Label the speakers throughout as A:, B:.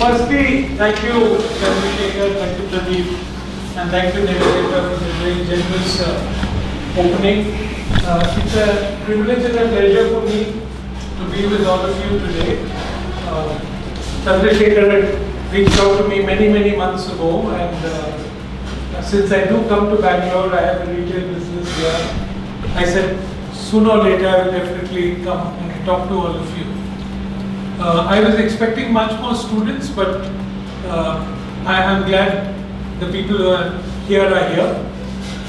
A: firstly, thank you, Chandrasekhar, thank you, Pradeep, and thank you, Nirajita, for the very generous opening. It's a privilege and a pleasure for me to be with all of you today. Chandrasekhar had reached out to me many months ago, and since I do come to Bangalore, I have a retail business here. I said, sooner or later, I will definitely come and talk to all of you. I was expecting much more students, but I am glad the people who are here.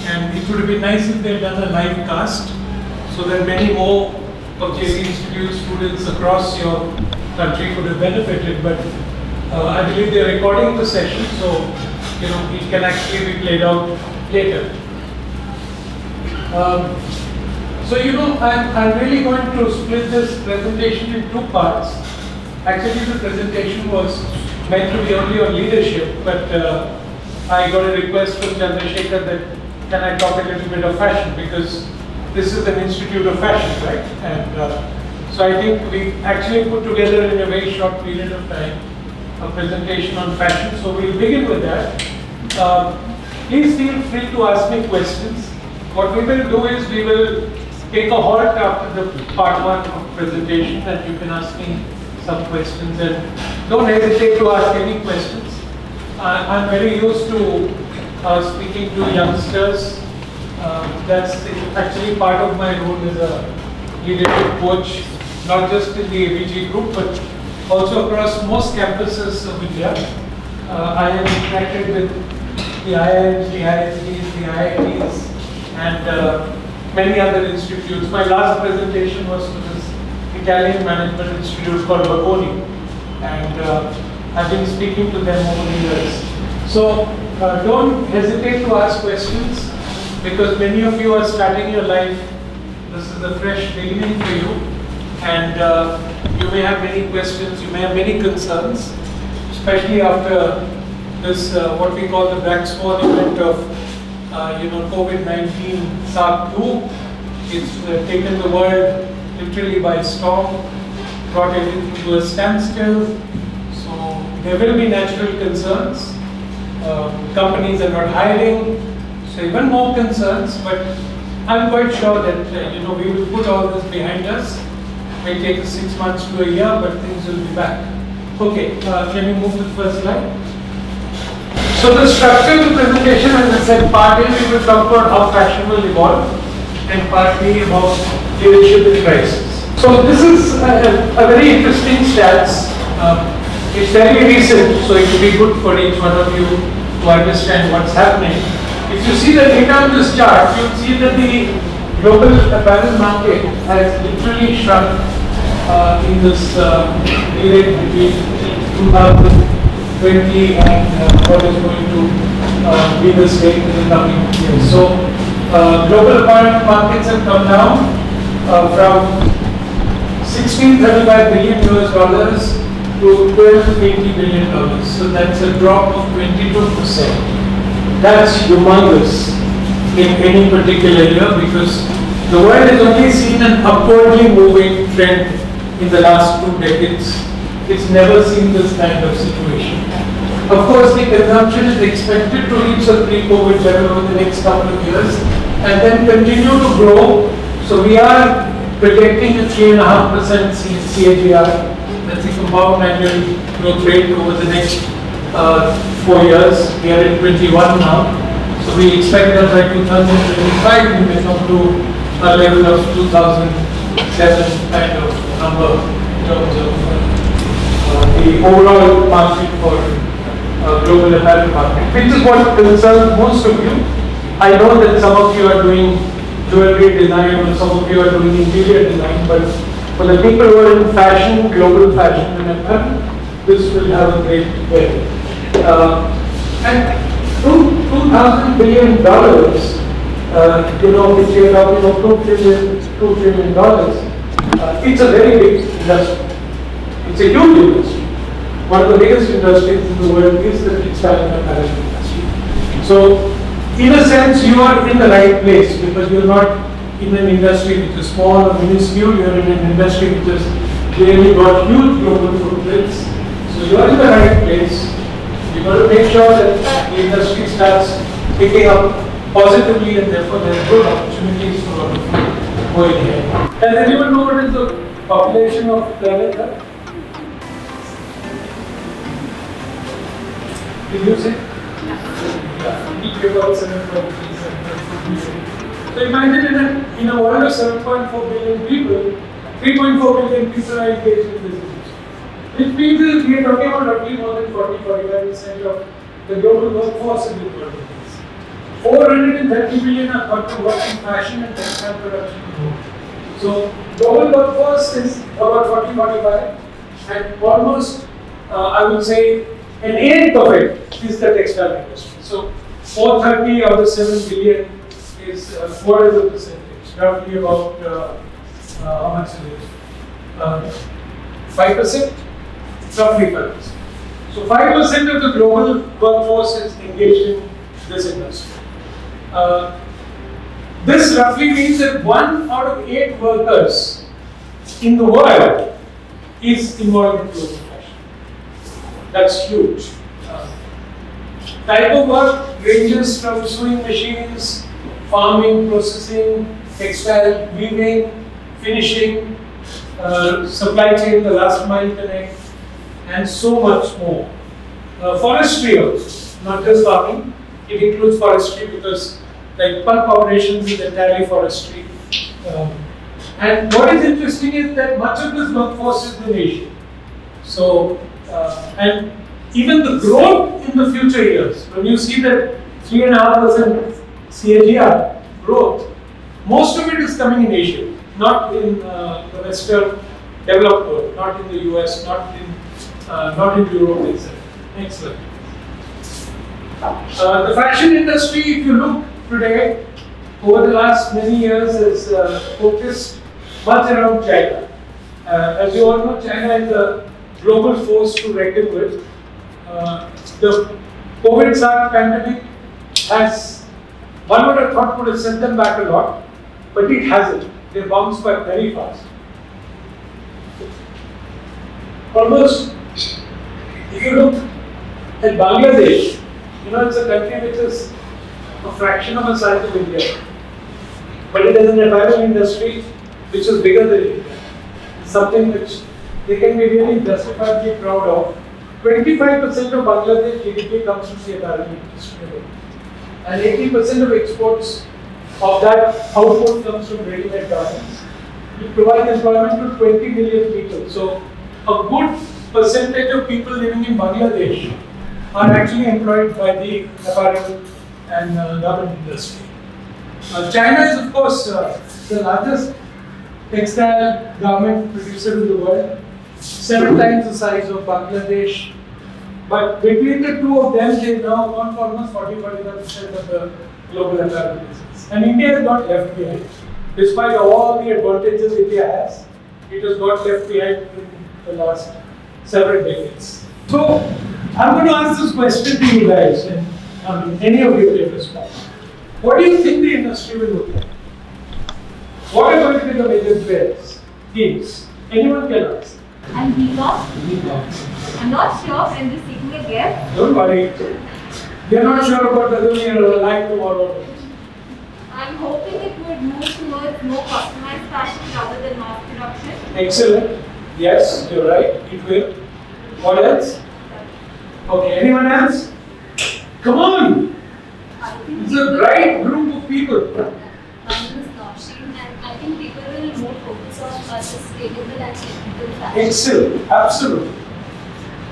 A: And it would have been nice if they had done a live cast, so that many more of JC Institute students across your country could have benefited. But I believe they're recording the session, so it can actually be played out later. I'm really going to split this presentation in two parts. Actually, the presentation was meant to be only on leadership, but I got a request from Chandrasekhar that can I talk a little bit of fashion, because this is an institute of fashion, right? And so I think we actually put together in a very short period of time a presentation on fashion. So we'll begin with that. Please feel free to ask me questions. What we will do is we will take a halt after the part one of presentation, and you can ask me some questions, and don't hesitate to ask any questions. I'm very used to speaking to youngsters. That's actually part of my role as a leadership coach, not just in the ABG group, but also across most campuses of India. I have interacted with the IIMs, the ISDs, the IITs, and many other institutes. My last presentation was to this Italian management institute called Bocconi, and I've been speaking to them over the years. So don't hesitate to ask questions, because many of you are starting your life. This is a fresh beginning for you, and you may have many questions, you may have many concerns, especially after this what we call the black swan event of COVID-19 SARS-2. It's taken the world literally by storm, brought everything to a standstill. So there will be natural concerns. Companies are not hiring, so even more concerns. But I'm quite sure that we will put all this behind us. It may take us 6 months to a year, but things will be back. Okay, can you move to the first slide? So the structure of the presentation, as I said, part A we will talk about how fashion will evolve, and part B about leadership in crisis. So this is a very interesting stats. It's very recent, so it will be good for each one of you to understand what's happening. If you see the data on this chart, you'll see that the global apparel market has literally shrunk in this period between 2020 and what is going to be the state in the coming years. So global apparel markets have come down from $1635 billion to $1280 billion. So that's a drop of 22%. That's humongous in any particular year, because the world has only seen an upwardly moving trend in the last 2 decades. It's never seen this kind of situation. Of course, the consumption is expected to reach a pre-COVID level over the next couple of years and then continue to grow. So we are projecting a 3.5% CAGR. That's a compound annual growth rate over the next 4 years. We are at 21 now. So we expect that by 2025 we may come to a level of 2007 kind of number in terms of the overall market for global apparel market, which is what concerns most of you. I know that some of you are doing jewelry design, or some of you are doing interior design, but for the people who are in fashion, global fashion and apparel, this will have a great bearing. And $2,000 billion, which we are talking about $2 trillion, it's a very big industry. It's a huge industry. One of the biggest industries in the world is the textile and apparel industry. So, in a sense, you are in the right place, because you're not in an industry which is small or minuscule. You're in an industry which has clearly got huge global footprints. So So you are in the right place. You got to make sure that the industry starts picking up positively, and therefore there are good opportunities for going ahead. Does anyone know what is the population of planet Earth? Did you say? Yeah. About 7.3 billion. So imagine in a world of 7.4 billion people, 3.4 billion people are engaged in this industry. Which means we are talking about roughly more than 40-45% of the global workforce in the world. 430 billion are thought to work in fashion and textile production. So global workforce is about 40-45, and almost I would say an eighth of it is the textile industry. So 430 out of 7 billion is what is the percentage? Roughly about how much is it? 5%? Roughly 5%. So 5% of the global workforce is engaged in this industry. This roughly means that 1 out of 8 workers in the world is involved in global fashion. That's huge. Type of work ranges from sewing machines, farming, processing, textile, weaving, finishing, supply chain, the last mile connect, and so much more. Forestry also, not just farming, it includes forestry because like pulp operations is entirely forestry. And what is interesting is that much of this workforce is in Asia. So, and even the growth in the future years, when you see that 3.5% CAGR growth, most of it is coming in Asia, not in the Western developed world, not in the US, not in Europe itself. Excellent. The fashion industry, if you look today, over the last many years, has focused much around China. As you all know, China is a global force to reckon with. The COVID pandemic has, one would have thought, would have set them back a lot, but it hasn't. They bounced back very fast. Almost, if you look at Bangladesh, you know, it's a country which is a fraction of the size of India, but it has an apparel industry which is bigger than India. It's something which they can be really justifiably proud of. 25% of Bangladesh GDP comes from the apparel industry, and 80% of exports of that output comes from ready-made garments. It provides employment to 20 million people. So, a good percentage of people living in Bangladesh are actually employed by the apparel and garment industry. China is, of course, the largest textile garment producer in the world, 7 times the size of Bangladesh. But between the two of them, they now account for almost 40-45% of the global apparel business. And India is not left behind. Despite all the advantages India has, it has got left behind in the last several decades. So, I'm going to ask this question to you guys, and any of you can respond. What do you think the industry will look like? What are going to be the major trends, themes? Anyone can answer.
B: I'm Deepa. I'm not sure, I'm just taking a guess.
A: Don't worry. You're not sure about whether we are alive tomorrow.
B: I'm hoping it would move towards more customized fashion rather than mass production.
A: Excellent. Yes, you're right. It will. What else? Okay, anyone else? Come on! It's a bright group of people.
B: My name is Nausheen, and I think people will more focus on sustainable and ethical fashion.
A: Excellent. Absolutely.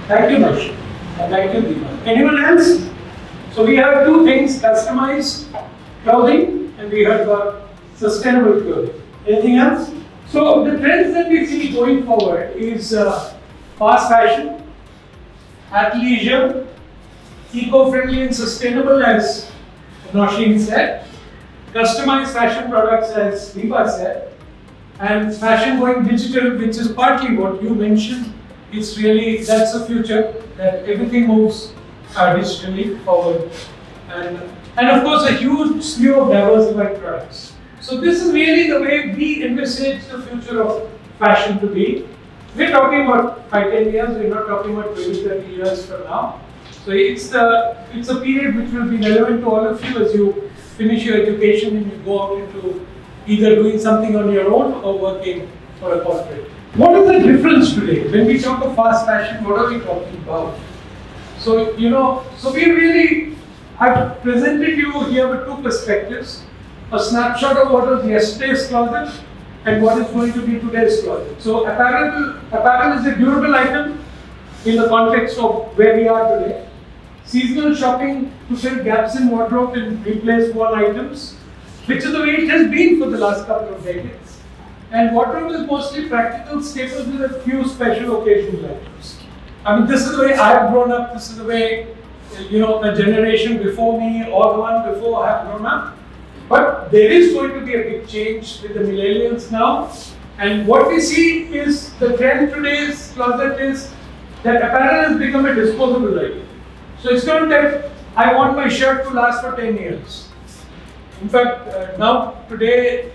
A: Thank you, Nausheen. And thank you, Deepa. Anyone else? So we have two things, customized clothing, and we heard about sustainable clothing. Anything else? So the trends that we see going forward is fast fashion, athleisure, eco-friendly and sustainable, as Nausheen said, customized fashion products, as Deepa said, and fashion going digital, which is partly what you mentioned. It's really, that's the future, that everything moves digitally forward. And of course, a huge slew of diversified products. So this is really the way we envisage the future of fashion to be. We're talking about 5-10 years, we're not talking about 20-30 years from now. So it's a period which will be relevant to all of you as you finish your education and you go out into either doing something on your own or working for a corporate. What is the difference today? When we talk of fast fashion, what are we talking about? So, we really have presented you here with two perspectives. A snapshot of what was yesterday's closet and what is going to be today's closet. So apparel is a durable item in the context of where we are today. Seasonal shopping to fill gaps in wardrobe and replace worn items, which is the way it has been for the last couple of decades. And wardrobe is mostly practical staples with a few special occasional items. I mean, this is the way I have grown up, this is the way, a generation before me or the one before have grown up. But there is going to be a big change with the millennials now. And what we see is the trend today's closet is that apparel has become a disposable item. So it's not that I want my shirt to last for 10 years. In fact, now today,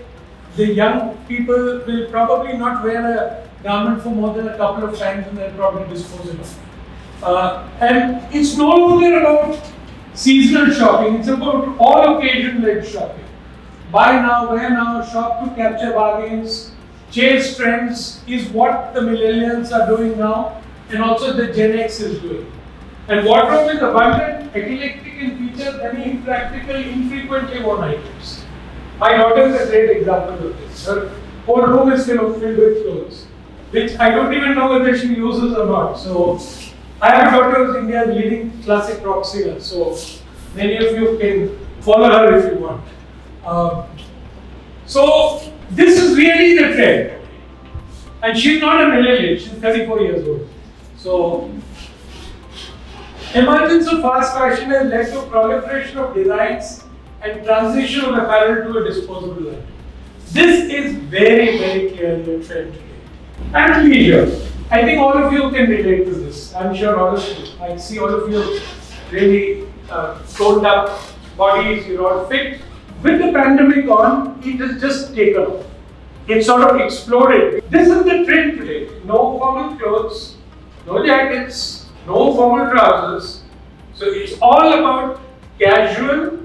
A: the young people will probably not wear a garment for more than a couple of times and they'll probably dispose it off. And it's no longer about seasonal shopping, it's about all occasion-led shopping. Buy now, wear now, shop to capture bargains, chase trends is what the millennials are doing now and also the Gen X is doing. And wardrobe is abundant, eclectic in features, many impractical, infrequently worn items. My daughter is a great example of this. Her whole room is filled with clothes, which I don't even know whether she uses or not. So I have a daughter who's India's leading classic rock singer. So many of you can follow her if you want. So this is really the trend. And she's not a millennial, she's 34 years old. So emergence of fast fashion has led to proliferation of designs and transition of apparel to a disposable item. This is very, very clearly a trend today. And leisure. I think all of you can relate to this. I'm sure all of you. I see all of you really toned up bodies, you're all fit. With the pandemic on, it has just taken off. It sort of exploded. This is the trend today. No formal clothes, no jackets, no formal trousers. So it's all about casual,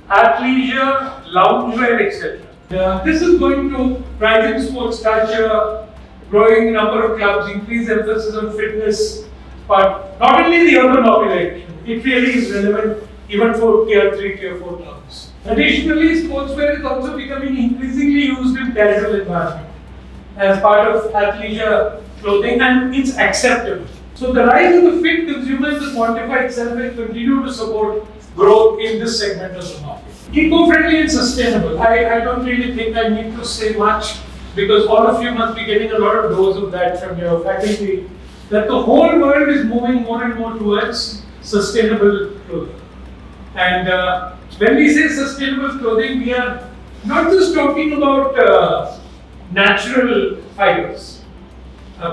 A: athleisure, loungewear, etc. This is going to rising sports culture, growing number of clubs, increased emphasis on fitness, but not only the urban population, it really is relevant even for tier 3, tier 4 towns. Additionally, sportswear is also becoming increasingly used in casual environment as part of athleisure clothing and it's acceptable. So the rise of the fit consumer in the quantified self will continue to support growth in this segment of the market. Eco-friendly and sustainable. I don't really think I need to say much because all of you must be getting a lot of dose of that from your faculty, that the whole world is moving more and more towards sustainable clothing. And when we say sustainable clothing, we are not just talking about natural fibers.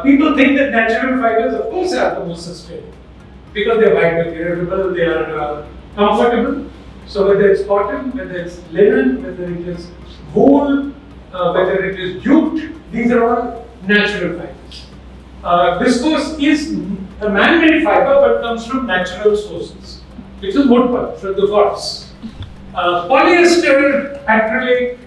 A: People think that natural fibers, of course, are the most sustainable because they are biodegradable, they are comfortable. So whether it's cotton, whether it's linen, whether it is wool, whether it is jute, these are all natural fibers. Viscose is a man-made fiber but comes from natural sources, which is wood pulp from the forests. Polyester, acrylic,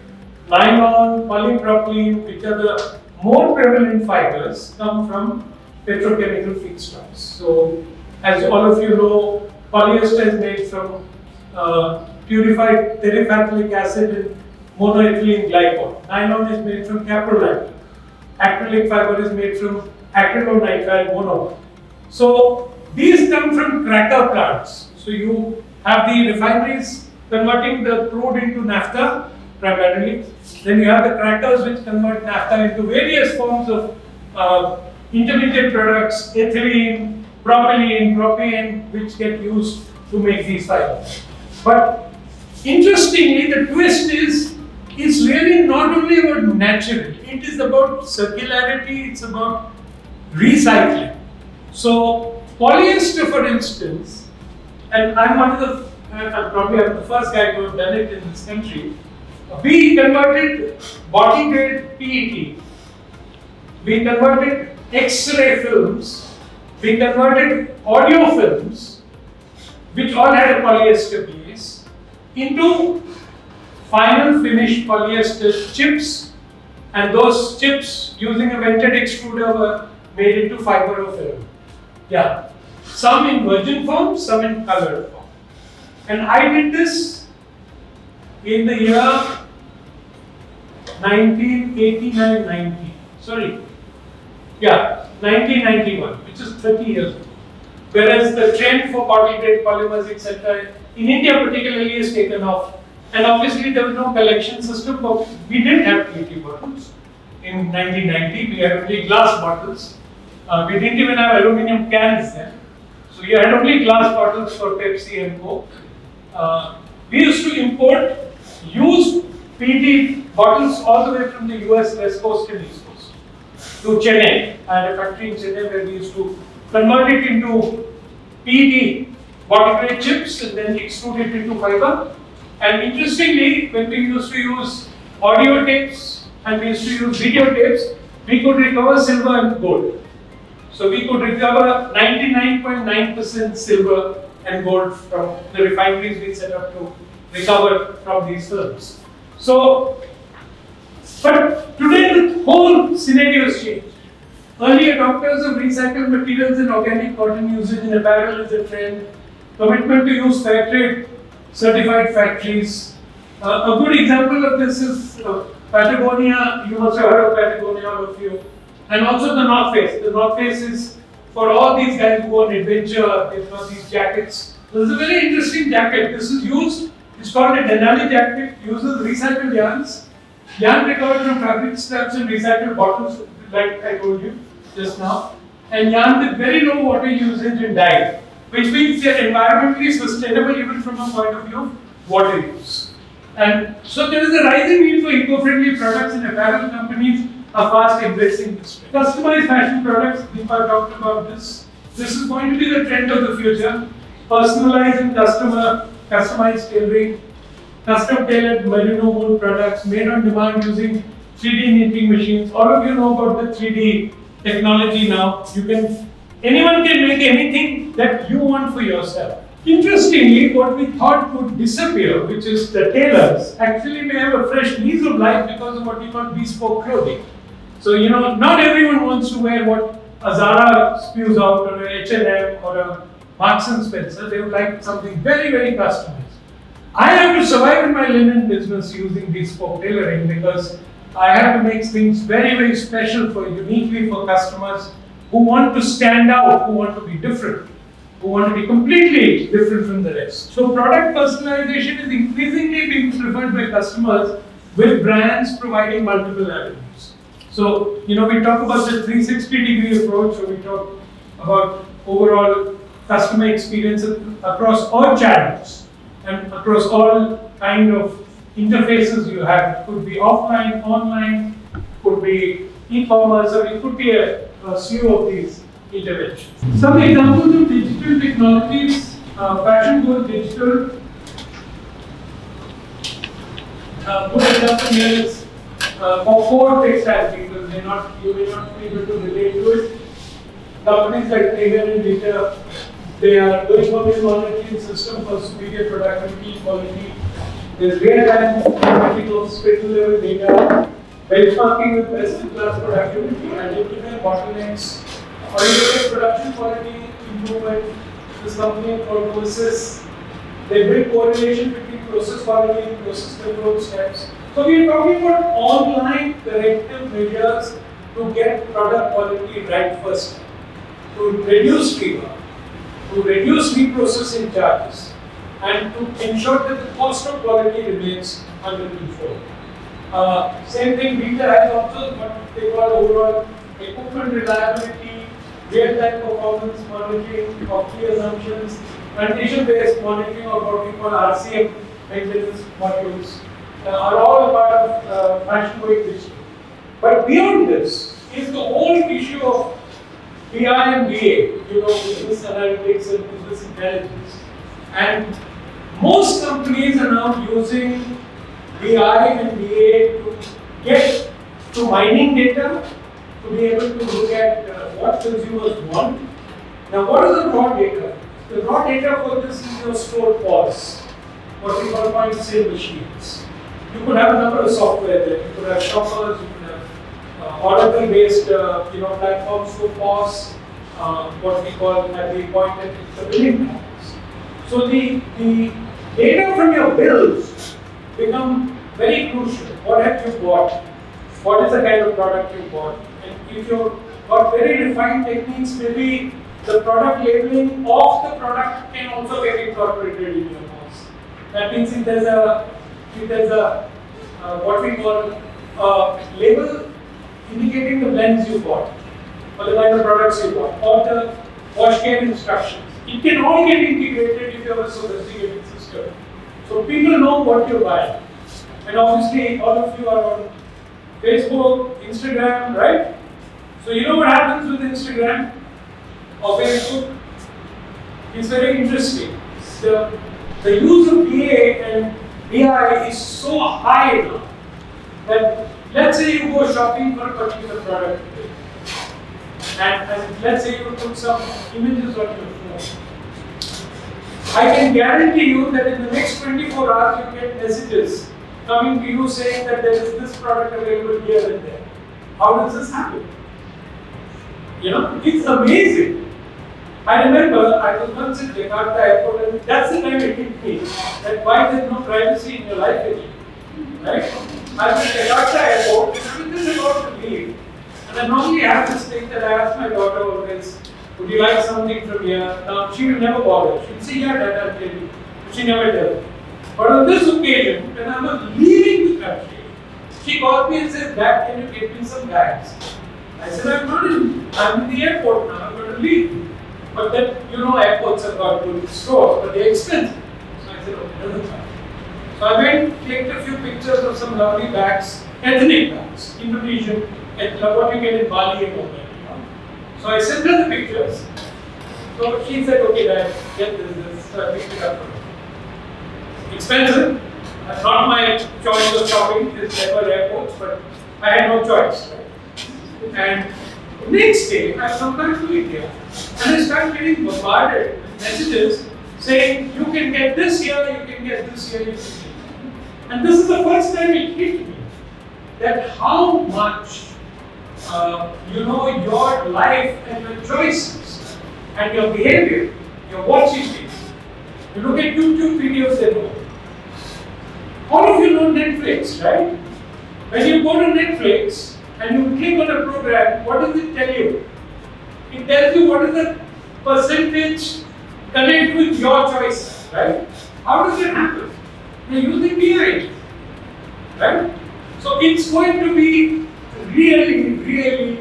A: nylon, polypropylene, which are the more prevalent fibers, come from petrochemical feedstocks. So, as all of you know, polyester is made from purified terephthalic acid and monoethylene glycol. Nylon is made from caprolactam. Acrylic fiber is made from acrylonitrile monomer. So, these come from cracker plants. So, you have the refineries converting the crude into naphtha primarily. Then you have the crackers which convert naphtha into various forms of intermediate products, ethylene, propylene, propane, which get used to make these fibers. But interestingly, the twist is it's really not only about natural, it is about circularity, it's about recycling. So polyester, for instance, and I'm one of the, I'm the first guy to have done it in this country. We converted bottle grade PET. We converted X-ray films being converted audio films, which all had a polyester base, into final finished polyester chips, and those chips using a vented extruder were made into fiberofilm. Yeah, some in virgin form, some in colored form. And I did this in the year 1989-90. Sorry. Yeah, 1991, which is 30 years ago. Whereas the trend for bottle grade polymers, etc., in India particularly, is taken off. And obviously, there was no collection system, but we didn't have PET bottles. In 1990, we had only glass bottles. We didn't even have aluminum cans then. So you had only glass bottles for Pepsi and Coke. We used to import used PET bottles all the way from the US West Coast and East Coast to Chennai. I had a factory in Chennai where we used to convert it into PET bottle grade chips and then extrude it into fiber. And interestingly, when we used to use audio tapes and we used to use video tapes, we could recover silver and gold. So we could recover 99.9% silver and gold from the refineries we set up to recover from these films. So, but today the whole scenario has changed. Early adopters of recycled materials and organic cotton usage in apparel is a trend. Commitment to use fair trade certified factories. A good example of this is Patagonia. You must have heard of Patagonia, all of you. And also the North Face. The North Face is for all these guys who go on adventure. They've got these jackets. This is a very interesting jacket. This is used. It's called a Denali jacket. Uses recycled yarns. Yarn recovered from fabric scraps and recycled bottles, like I told you just now. And yarn with very low water usage and dye, which means they are environmentally sustainable even from a point of view of water use. And so there is a rising need for eco-friendly products, and apparel companies are fast embracing this trend. Customized fashion products, Deepa talked about this. This is going to be the trend of the future. Personalized and customized tailoring, custom tailored merino wool products made on demand using 3D knitting machines. All of you know about the 3D technology now. Anyone can make anything that you want for yourself. Interestingly, what we thought would disappear, which is the tailors, actually may have a fresh lease of life because of what we call bespoke clothing. So, not everyone wants to wear what a Zara spews out, or a H&M, or a Marks and Spencer. They would like something very, very customized. I have to survive in my linen business using bespoke tailoring because I have to make things very, very special uniquely for customers who want to stand out, who want to be different, who want to be completely different from the rest. So product personalization is increasingly being preferred by customers, with brands providing multiple avenues. So, we talk about the 360-degree approach, so we talk about overall customer experience across all channels and across all kind of interfaces you have. It could be offline, online, could be e-commerce, or it could be a slew of these interventions. Some examples of digital technologies, fashion goes digital. Good example here is for core textile people, you may not be able to relate to it. Companies like Premier and Data, they are doing performance monitoring system for superior productivity, quality. There's real-time analytical spatial level data, benchmarking with best-in-class productivity, identifying bottlenecks, oriented production quality improvement. This company called Process, they build correlation between process quality and process control steps. So we are talking about online corrective measures to get product quality right first, to reduce rework, to reduce reprocessing charges, and to ensure that the cost of quality remains under control. Same thing, Beta has also what they call overall equipment reliability, real-time performance monitoring of key assumptions, condition-based monitoring of what we call RCM maintenance modules, are all a part of fashion going digital. But beyond this is the whole issue of BI and BA, business analytics and business intelligence. And most companies are now using BI and BA to get to mining data, to be able to look at what consumers want. Now, what is the raw data? The raw data for this is your store POS, what we call point of sale machines. You could have a number of software there. You could have shoppers, you could have Oracle-based, platforms for POS, what we call at the point at the billing times. So the data from your bills become very crucial. What have you bought? What is the kind of product you bought? And if you've got very refined techniques, maybe the product labeling of the product can also get incorporated in your POS. That means if there's a what we call a label indicating the blends you bought, or the kind of products you bought, or the wash care instructions, it can all get integrated if you have a sophisticated system. So people know what you buy. And obviously all of you are on Facebook, Instagram, right? So you know what happens with Instagram or Facebook? It's very interesting. The use of BA and BI is so high now that let's say you go shopping for a particular product today, and let's say you put some images on your phone. I can guarantee you that in the next 24 hours you get messages coming to you saying that there is this product available here and there. How does this happen? It's amazing. I remember I was once at Jakarta airport, and that's the time it hit me that why there's no privacy in your life anymore. Right? I was at Jakarta airport, and I was just about to leave. And I normally have this thing that I ask my daughter always, would you like something from here? Now, she will never bother. She'll say, yeah, Dad, I'll tell you. She never does. But on this occasion, when I was leaving the country, she called me and said, Dad, can you get me some bags? I said, I'm in the airport now, I'm going to leave. But then, airports have got good stores, but they're expensive. So I said, okay, doesn't matter. So I went, clicked a few pictures of some lovely bags, ethnic bags, Indonesian, what you get in Bali and all that. So I sent her the pictures. So she said, okay, Dad, get this. So I picked it up for her. Expensive. Not my choice of shopping, it's never airports, but I had no choice. Right? And next day, I come back to India and I start getting bombarded with messages saying, you can get this here, you can get this here, you can get this. And this is the first time it hit me that how much your life and your choices and your behavior, your watching things. You look at YouTube videos and all. All of you know Netflix, right? When you go to Netflix and you click on a program, what does it tell you? It tells you what is the percentage connect with your choices, right? How does it happen? They're using BI, right? So it's going to be really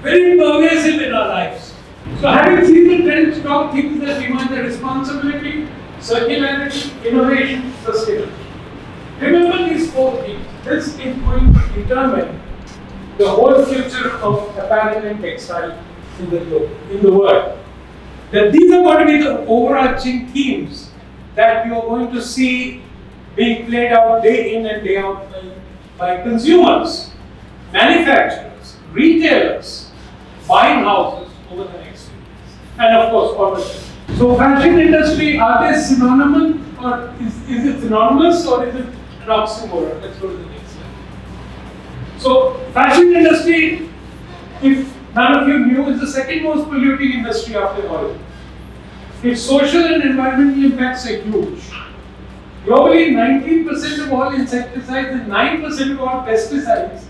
A: very pervasive in our lives. So having seen the trends, top things that demand the responsibility, circularity, innovation, sustainability. Remember these four things. This is going to determine the whole future of apparel and textile in the world. That these are going to be the overarching themes that you are going to see being played out day in and day out by consumers, manufacturers, retailers, buying houses over the next few years. And of course, orders. So fashion industry, are they synonymous or is it synonymous or is it an oxymoron? Let's go to the next slide. So fashion industry, if none of you knew, is the second most polluting industry after oil. Its social and environmental impacts are huge. Globally, 19% of all insecticides and 9% of all pesticides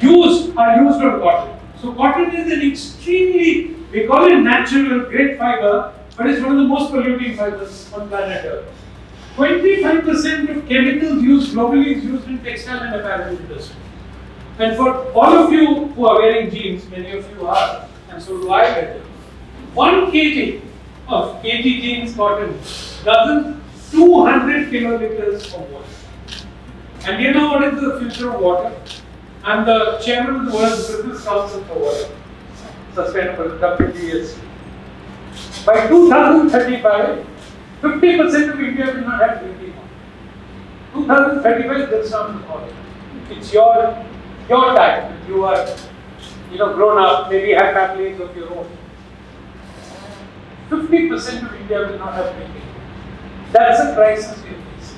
A: are used on cotton. So cotton is an extremely, we call it natural, great fiber, but it's one of the most polluting fibers on planet Earth. 25% of chemicals used globally is used in textile and apparel industry. And for all of you who are wearing jeans, many of you are, and so do I wear them, 1 kg of kg jeans cotton doesn't 200 kiloliters of water. And you know what is the future of water? I'm the chairman of the World Business Council for Water, Sustainable, WBS. By 2035, 50% of India will not have drinking water. 2035 does not water. It's your time. You are grown up, maybe have families of your own. 50% of India will not have drinking. That's a crisis we face.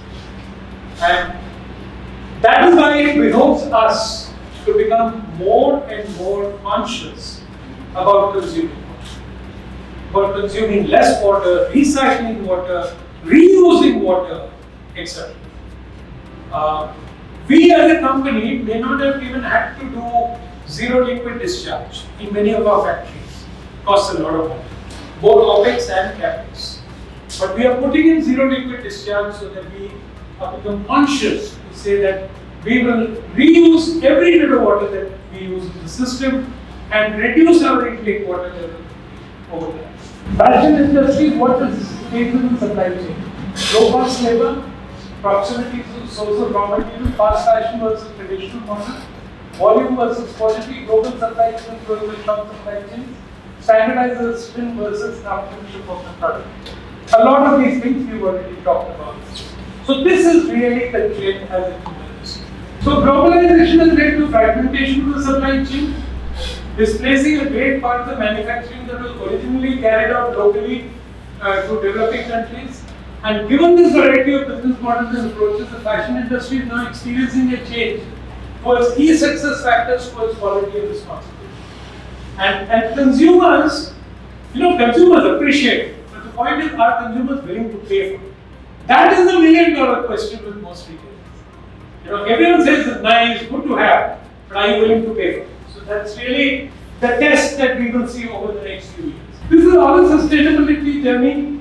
A: And that is why it behoves us to become more and more conscious about consuming less water, recycling water, reusing water, etc. We as a company may not have even had to do zero liquid discharge in many of our factories. Costs a lot of money, both OPEX and CAPEX. But we are putting in zero liquid discharge so that we have become conscious to say that we will reuse every bit of water that we use in the system and reduce our intake water level over time. Fashion industry, what is stable in supply chain? Low cost labor, proximity to source of raw material, fast fashion versus traditional model, volume versus quality, global supply chain versus short supply chains, standardization versus craftsmanship of the product. A lot of these things we've already talked about. So this is really the trend as it emerges. So globalization has led to fragmentation of the supply chain, displacing a great part of the manufacturing that was originally carried out locally to developing countries. And given this variety of business models and approaches, the fashion industry is now experiencing a change towards key success factors towards quality and responsibility. And consumers, consumers appreciate, but the point is, are consumers willing to pay for it? That is the $1 million question with most retailers. Everyone says it's nice, good to have, but are you willing to pay for it? So that's really the test that we will see over the next few years. This is our sustainability journey.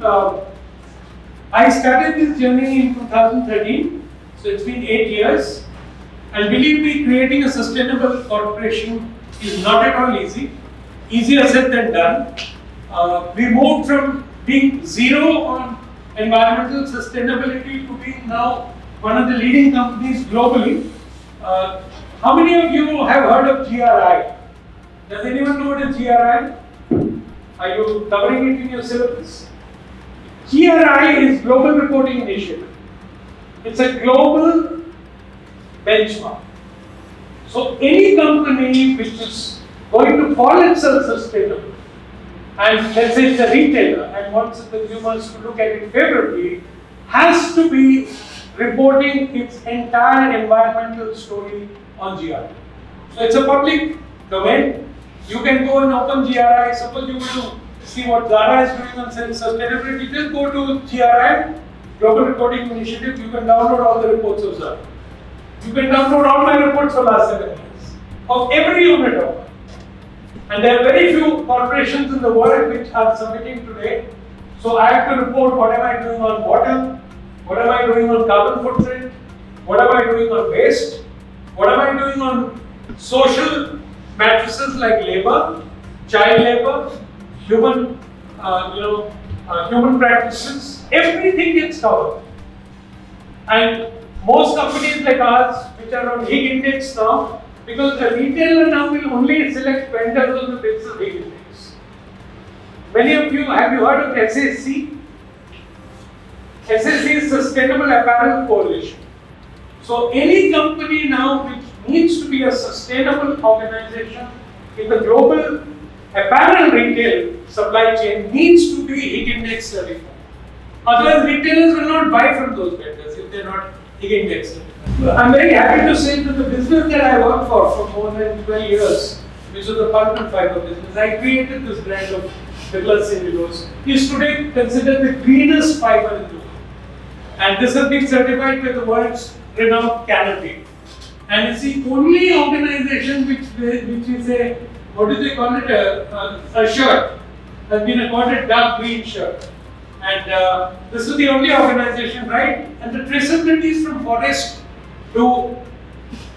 A: I started this journey in 2013, so it's been 8 years. And believe me, creating a sustainable corporation is not at all easy. Easier said than done. We moved from being zero on environmental sustainability to being now one of the leading companies globally. How many of you have heard of GRI? Does anyone know what is GRI? Are you covering it in your syllabus? GRI is Global Reporting Initiative. It's a global benchmark. So any company which is going to call itself sustainable, and let's say it's a retailer and wants the consumers to look at it favorably, has to be reporting its entire environmental story on GRI. So it's a public domain. You can go and open GRI. Suppose you want to see what Zara is doing on sustainability, just go to GRI, Global Reporting Initiative. You can download all the reports of Zara. You can download all my reports for last 7 years of every unit of mine. And there are very few corporations in the world which are submitting today. So I have to report what am I doing on water, what am I doing on carbon footprint, what am I doing on waste, what am I doing on social matrices like labor, child labor, human practices. Everything gets covered. And most companies like ours, which are on Higg Index now, because the retailer now will only select vendors on the basis of Higg Index. Many of you, have you heard of SAC? SAC is Sustainable Apparel Coalition. So any company now which needs to be a sustainable organization in the global apparel retail supply chain needs to be Higg Index certified. Otherwise, retailers will not buy from those vendors if they are not Higg Index certified. I'm very happy to say that the business that I worked for more than 12 years, which was the pulp and fiber business, I created this brand of Douglas Cellulose, is today considered the greenest fiber in the world. And this has been certified by the world's renowned Canopy. And it's the only organization which is a, what do they call it, a shirt, has been accorded dark green shirt. And this is the only organization, right? And the traceability is from forest to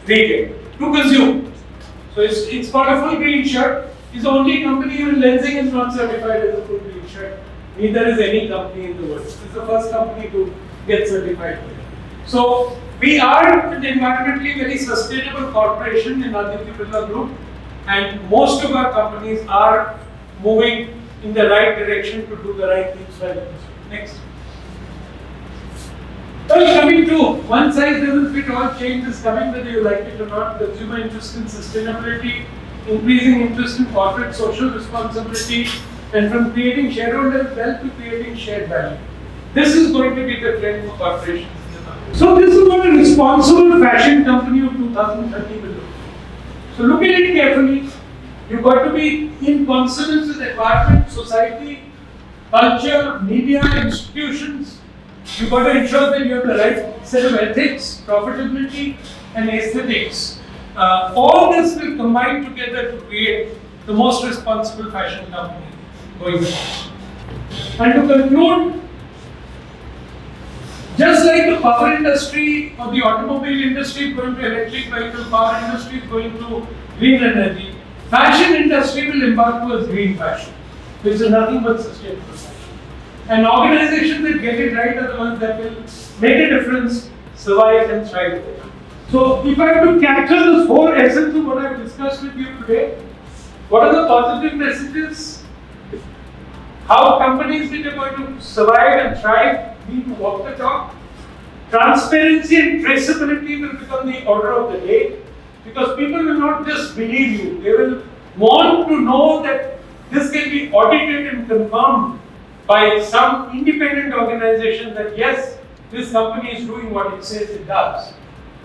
A: retail, to consume. So it's got a full green shirt. It's the only company, even Lenzing is not certified as a full green shirt. Neither is any company in the world. It's the first company to get certified. So we are an environmentally very sustainable corporation in Aditya Birla Group, and most of our companies are moving in the right direction to do the right things for the consumer. Next. Well, coming to one size doesn't fit all, change is coming whether you like it or not. Consumer interest in sustainability increasing interest in corporate social responsibility, and from creating shareholder wealth to creating shared value. This is going to be the trend for corporations. So this is what a responsible fashion company of 2030 will look. So look at it carefully. You've got to be in consonance with environment, society, culture, media, institutions. You've got to ensure that you have the right set of ethics, profitability, and aesthetics. All this will combine together to create the most responsible fashion company going forward. And to conclude, just like the power industry or the automobile industry is going to electric vehicle, power industry is going to green energy, fashion industry will embark towards green fashion, which is nothing but sustainable fashion. And organizations that get it right are the ones that will make a difference, survive and thrive. So if I have to capture this whole essence of what I have discussed with you today, what are the positive messages? How companies that are going to survive and thrive need to walk the talk. Transparency and traceability will become the order of the day, because people will not just believe you, they will want to know that this can be audited and confirmed by some independent organization that yes, this company is doing what it says it does.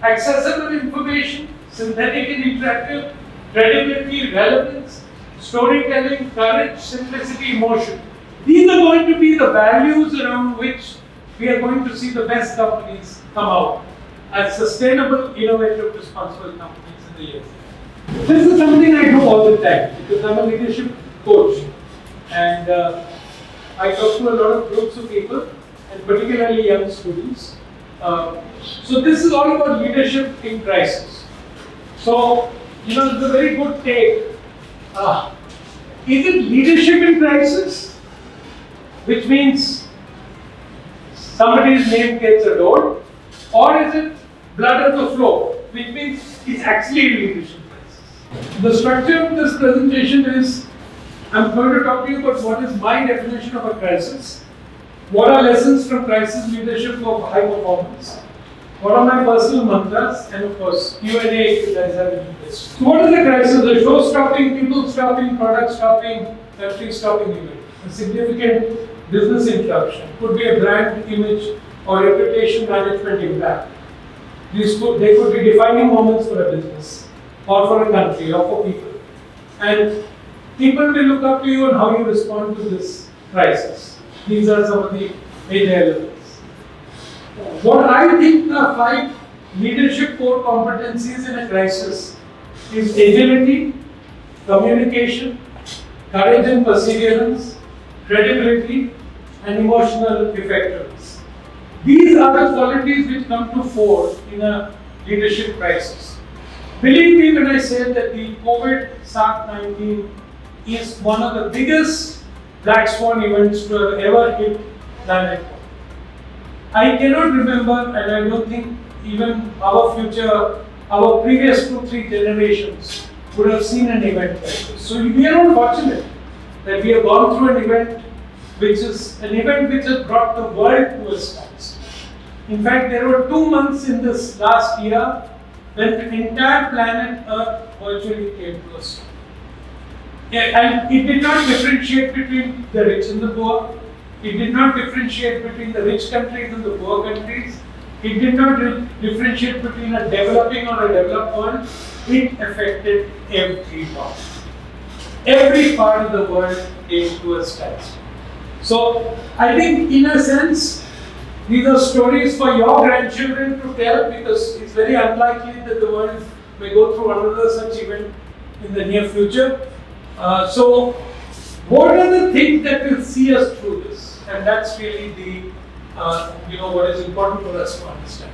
A: Accessible information, synthetic and interactive, credibility, relevance, storytelling, courage, simplicity, emotion. These are going to be the values around which we are going to see the best companies come out as sustainable, innovative, responsible companies in the years ahead. This is something I do all the time because I'm a leadership coach, and I talk to a lot of groups of people, and particularly young students. So this is all about leadership in crisis. So, it's a very good take. Is it leadership in crisis? Which means somebody's name gets adored, or is it blood on the floor, which means it's actually a leadership crisis? The structure of this presentation is, I'm going to talk to you about what is my definition of a crisis, what are lessons from crisis leadership for high performance, what are my personal mantras, and of course, Q&A if you guys have any questions. So what is a crisis? A show stopping, people stopping, product stopping, country stopping event. A significant business interruption. Could be a brand image or reputation management impact. They could be defining moments for a business or for a country or for people. And people will look up to you on how you respond to this crisis. These are some of the major elements. What I think are 5 leadership core competencies in a crisis is agility, communication, courage and perseverance, credibility, and emotional effectiveness. These are the qualities which come to fore in a leadership crisis. Believe me when I say that the COVID SARS-19 is one of the biggest black swan events to have ever hit planet Earth. I cannot remember, and I don't think even our previous 2-3 generations would have seen an event like this. So we are not fortunate that we have gone through an event which has brought the world to a standstill. In fact, there were 2 months in this last year when the entire planet Earth virtually came to a stop. And it did not differentiate between the rich and the poor. It did not differentiate between the rich countries and the poor countries. It did not differentiate between a developing or a developed world. It affected everyone. Every part of the world came to a standstill. So, I think in a sense, these are stories for your grandchildren to tell, because it's very unlikely that the world may go through another such event in the near future. So, what are the things that will see us through this? And that's really the, what is important for us to understand.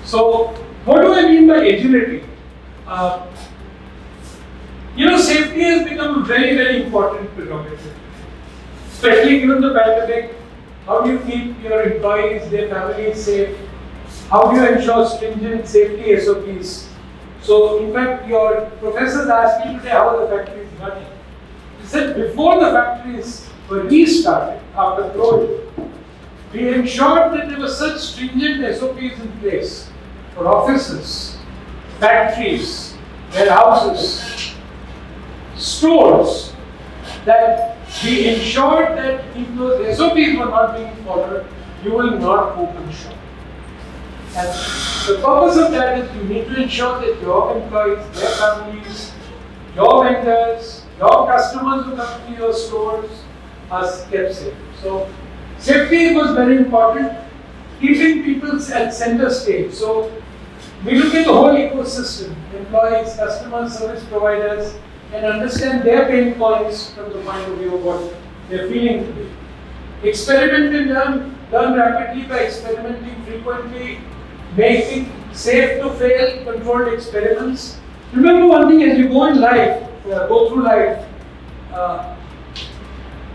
A: So, what do I mean by agility? Safety has become a very, very important prerogative. Especially given the pandemic, how do you keep your employees, their families safe? How do you ensure stringent safety SOPs? So, in fact, your professors asked me today how are the factories running. He said before the factories were restarted after closure, we ensured that there were such stringent SOPs in place for offices, factories, warehouses, stores that we ensured that if those SOPs were not being followed, you will not open shop. And the purpose of that is you need to ensure that your employees, their families, your vendors, your customers who come to your stores are kept safe. So safety was very important. Keeping people at center stage. So we look at the whole ecosystem, employees, customers, service providers, and understand their pain points from the point of view of what they're feeling today. Experiment and learn rapidly by experimenting frequently, making safe to fail controlled experiments. Remember one thing, as you go in life, go through life,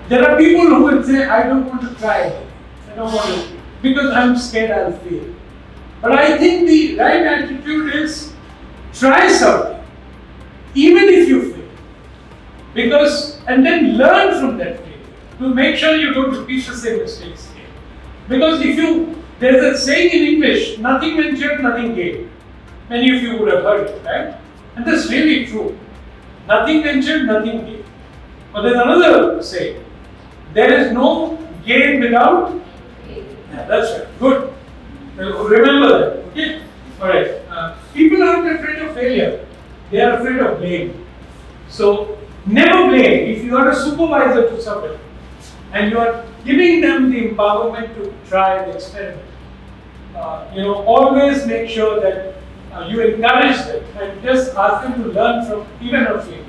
A: there are people who will say, I don't want to try it. I don't want to, because I'm scared I'll fail. But I think the right attitude is try something, even if you fail. Because, and then learn from that failure to make sure you don't repeat the same mistakes again. Because if you, there's a saying in English, nothing ventured, nothing gained. Many of you would have heard it, right? And that's really true. Nothing ventured, nothing gained. But there's another saying, there is no gain without. Yeah, that's right. Good. Remember that. Okay. All right. People aren't afraid of failure. They are afraid of blame. So never blame. If you are a supervisor to somebody and you are giving them the empowerment to try and experiment, always make sure that you encourage them and just ask them to learn from even a failure.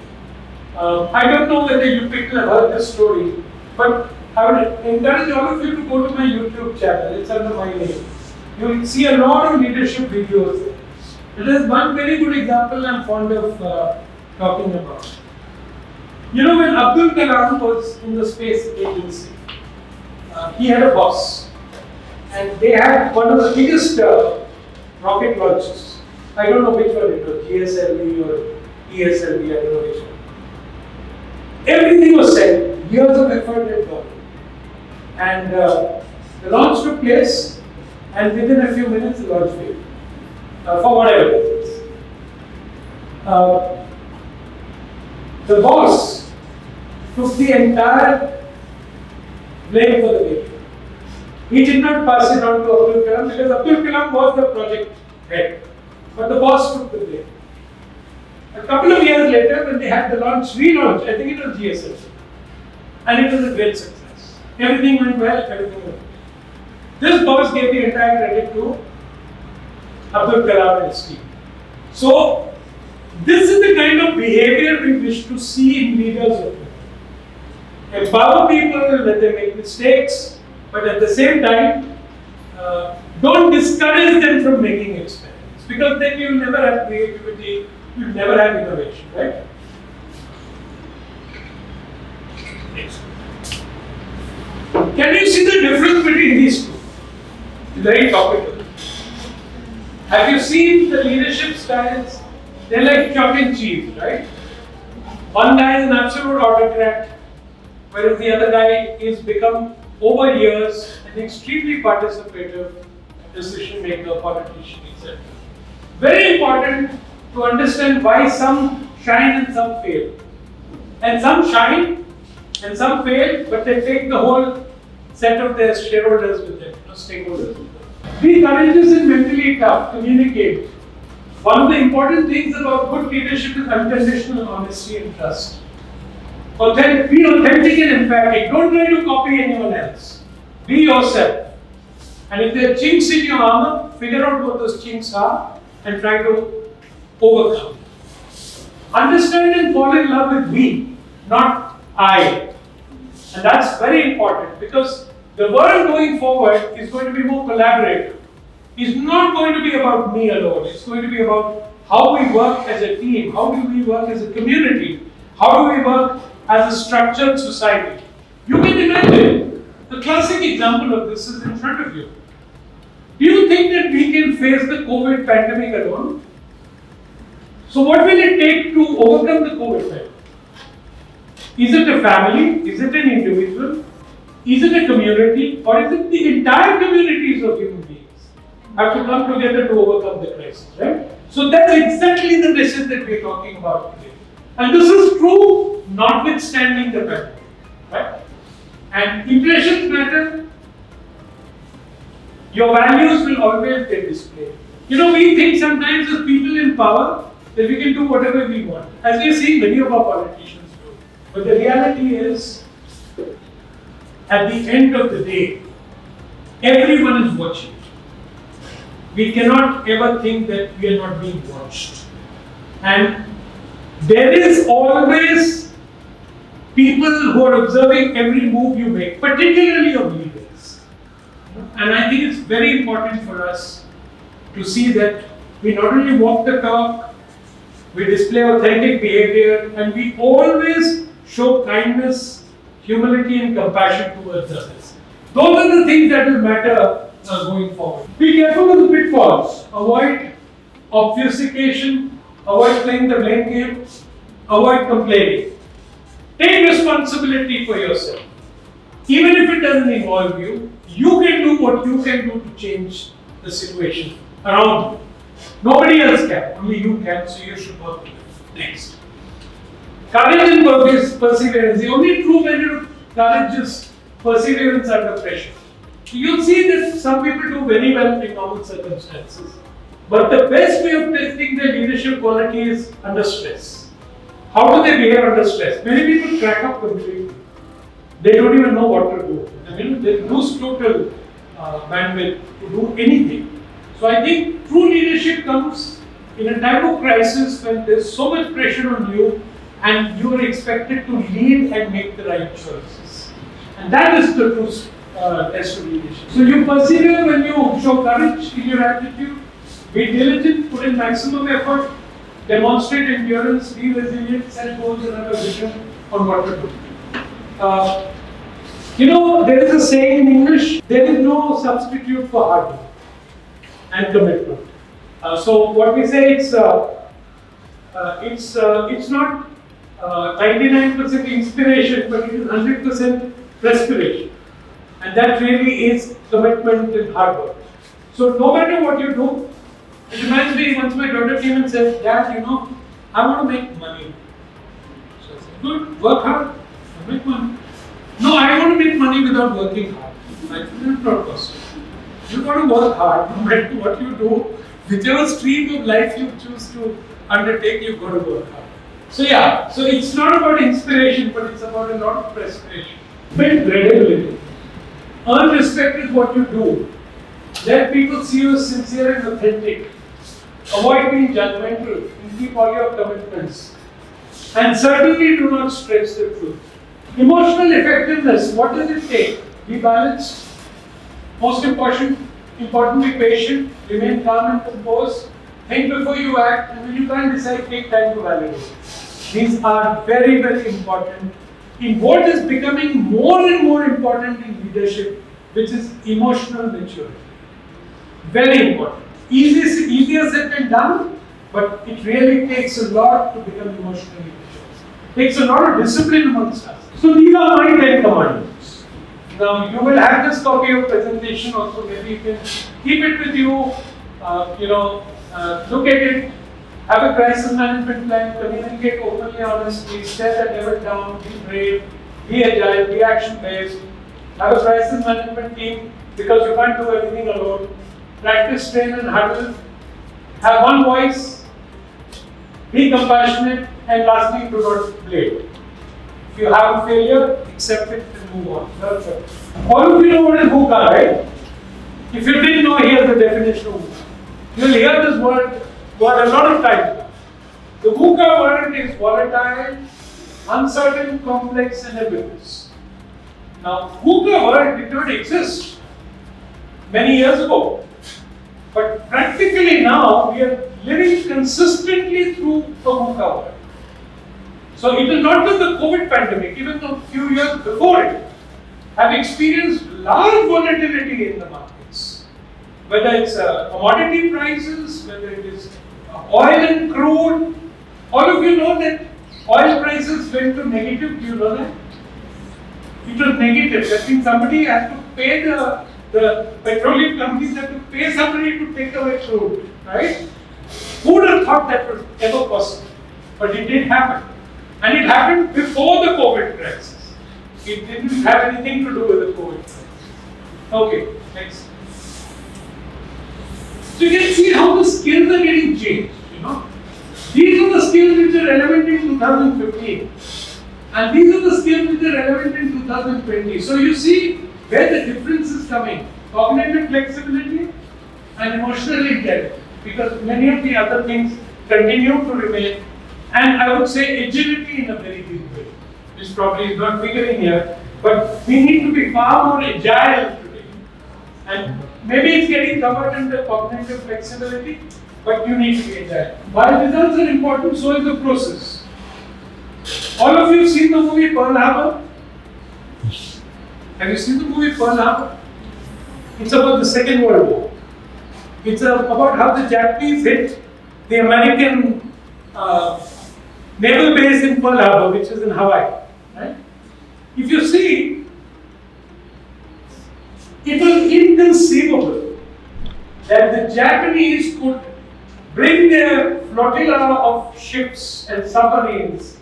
A: I don't know whether you people have heard this story, but I would encourage all of you to go to my YouTube channel. It's under my name. You will see a lot of leadership videos there. It is one very good example I'm fond of talking about. You know, when Abdul Kalam was in the space agency, he had a boss. And they had one of the biggest rocket launches. I don't know which one it was, GSLV or ESLV, I don't know which one. Everything was set, years of effort had gone. And the launch took place, and within a few minutes the launch failed. For whatever reasons. The boss took the entire blame for the failure. He did not pass it on to Abdul Kalam because Abdul Kalam was the project head. But the boss took the blame. A couple of years later, when they had the relaunch, I think it was GSLV, and it was a great success. Everything went well, everything went well. This boss gave the entire credit to Abdul Kalam and his team. So, this is the kind of behavior we wish to see in leaders of people. Empower people when they make mistakes, but at the same time, don't discourage them from making experiments, because then you will never have creativity, you will never have innovation, right? Next. Can you see the difference between these two? It's very topical. Have you seen the leadership styles? They're like chalk and cheese, right? One guy is an absolute autocrat, whereas the other guy is become, over years, an extremely participative decision maker, politician, etc. Very important to understand why some shine and some fail. And some shine and some fail, but they take the whole set of their shareholders with them, stakeholders with them. Be courageous and mentally tough, communicate. One of the important things about good leadership is unconditional honesty and trust. Be authentic and emphatic. Don't try to copy anyone else. Be yourself. And if there are chinks in your armor, figure out what those chinks are and try to overcome. Understand and fall in love with we, not I. And that's very important because the world going forward is going to be more collaborative. It's not going to be about me alone. It's going to be about how we work as a team, how do we work as a community, how do we work as a structured society. You can imagine, the classic example of this is in front of you. Do you think that we can face the COVID pandemic alone? So what will it take to overcome the COVID pandemic? Is it a family? Is it an individual? Is it a community? Or is it the entire communities of human beings have to come together to overcome the crisis, right? So that's exactly the message that we're talking about today. And this is true notwithstanding the pandemic, right? And impressions matter. Your values will always get displayed. We think sometimes as people in power that we can do whatever we want, as we see many of our politicians do. But the reality is, at the end of the day, everyone is watching. We cannot ever think that we are not being watched. And there is always people who are observing every move you make, particularly of leaders. And I think it's very important for us to see that we not only walk the talk, we display authentic behavior, and we always show kindness, humility, and compassion towards others. Those are the things that will matter going forward. Be careful of the pitfalls. Avoid obfuscation, avoid playing the blame game, avoid complaining. Take responsibility for yourself. Even if it doesn't involve you, you can do what you can do to change the situation around you. Nobody else can, only you can, so you should work with it. Next. Courage and perseverance. The only true measure of courage is perseverance under pressure. You'll see that some people do very well in normal circumstances. But the best way of testing their leadership quality is under stress. How do they behave under stress? Many people crack up completely. They don't even know what to do. They lose total bandwidth to do anything. So I think true leadership comes in a time of crisis when there's so much pressure on you and you are expected to lead and make the right choices. And that is the true test of leadership. So you persevere when you show courage in your attitude, be diligent, put in maximum effort, demonstrate endurance, be resilient, set goals and have a vision on what to do. There is a saying in English, there is no substitute for hard work and commitment. So what we say, it's not 99% inspiration, but it is 100% perspiration. And that really is commitment and hard work. So no matter what you do, it reminds me, once my daughter came and said, Dad, I want to make money. So I said, good, work hard, make money. No, I want to make money without working hard. I said, that's not possible. You got to work hard, no matter what you do. Whichever stream of life you choose to undertake, you've got to work hard. So it's not about inspiration, but it's about a lot of perspiration. Build credibility. Earn respect with what you do. Let people see you as sincere and authentic. Avoid being judgmental and keep all your commitments. And certainly do not stretch the truth. Emotional effectiveness, what does it take? Be balanced. Most important, be patient, remain calm and composed. Think before you act, and when you can't decide, take time to validate. These are very, very important in what is becoming more and more important in leadership, which is emotional maturity. Very important. Easier said than done, but it really takes a lot to become emotionally mature. It takes a lot of discipline amongst us. So these are my 10 commandments. Now you will have this copy of presentation also. Maybe you can keep it with you. Look at it. Have a crisis management plan. Communicate openly, honestly. Set a level down. Be brave. Be agile. Be action-based. Have a crisis management team because you can't do everything alone. Practice, train, and huddle. Have one voice. Be compassionate, and lastly, do not blame. If you have a failure, accept it and move on. That's it. All of you know what is VUCA, right? If you didn't know, here's the definition of VUCA. You'll hear this word a lot of times. The VUCA word is volatile, uncertain, complex, and ambiguous. Now, VUCA word did not exist many years ago. But practically now, we are living consistently through the VUCA word. So it is not just the COVID pandemic, even a few years before it, have experienced large volatility in the markets. Whether it's commodity prices, whether it is oil and crude. All of you know that oil prices went to negative. Do you know that? It was negative. That means somebody had to pay the petroleum companies had to pay somebody to take away crude, right? Who would have thought that was ever possible? But it did happen. And it happened before the COVID crisis. It didn't have anything to do with the COVID crisis. Okay, next. So you can see how the skills are getting changed, you know. These are the skills which are relevant in 2015. And these are the skills which are relevant in 2020. So you see where the difference is coming. Cognitive flexibility and emotional intelligence. Because many of the other things continue to remain. And I would say agility in a very big way. Which probably is not figuring here. But we need to be far more agile today. And maybe it's getting covered under cognitive flexibility. But you need to be agile. While results are important, so is the process. All of you have seen the movie Pearl Harbor? Have you seen the movie Pearl Harbor? It's about the Second World War. It's about how the Japanese hit the American naval base in Pearl Harbor, which is in Hawaii. Right? If you see, it was inconceivable that the Japanese could bring their flotilla of ships and submarines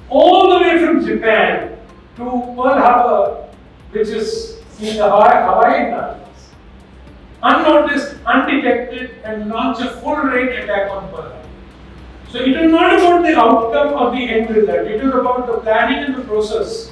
A: all the way from Japan to Pearl Harbor, which is in the Hawaiian Islands, unnoticed, undetected, and launch a full-range attack on Pearl Harbor. So it was not about the outcome or the end result, it was about the planning and the process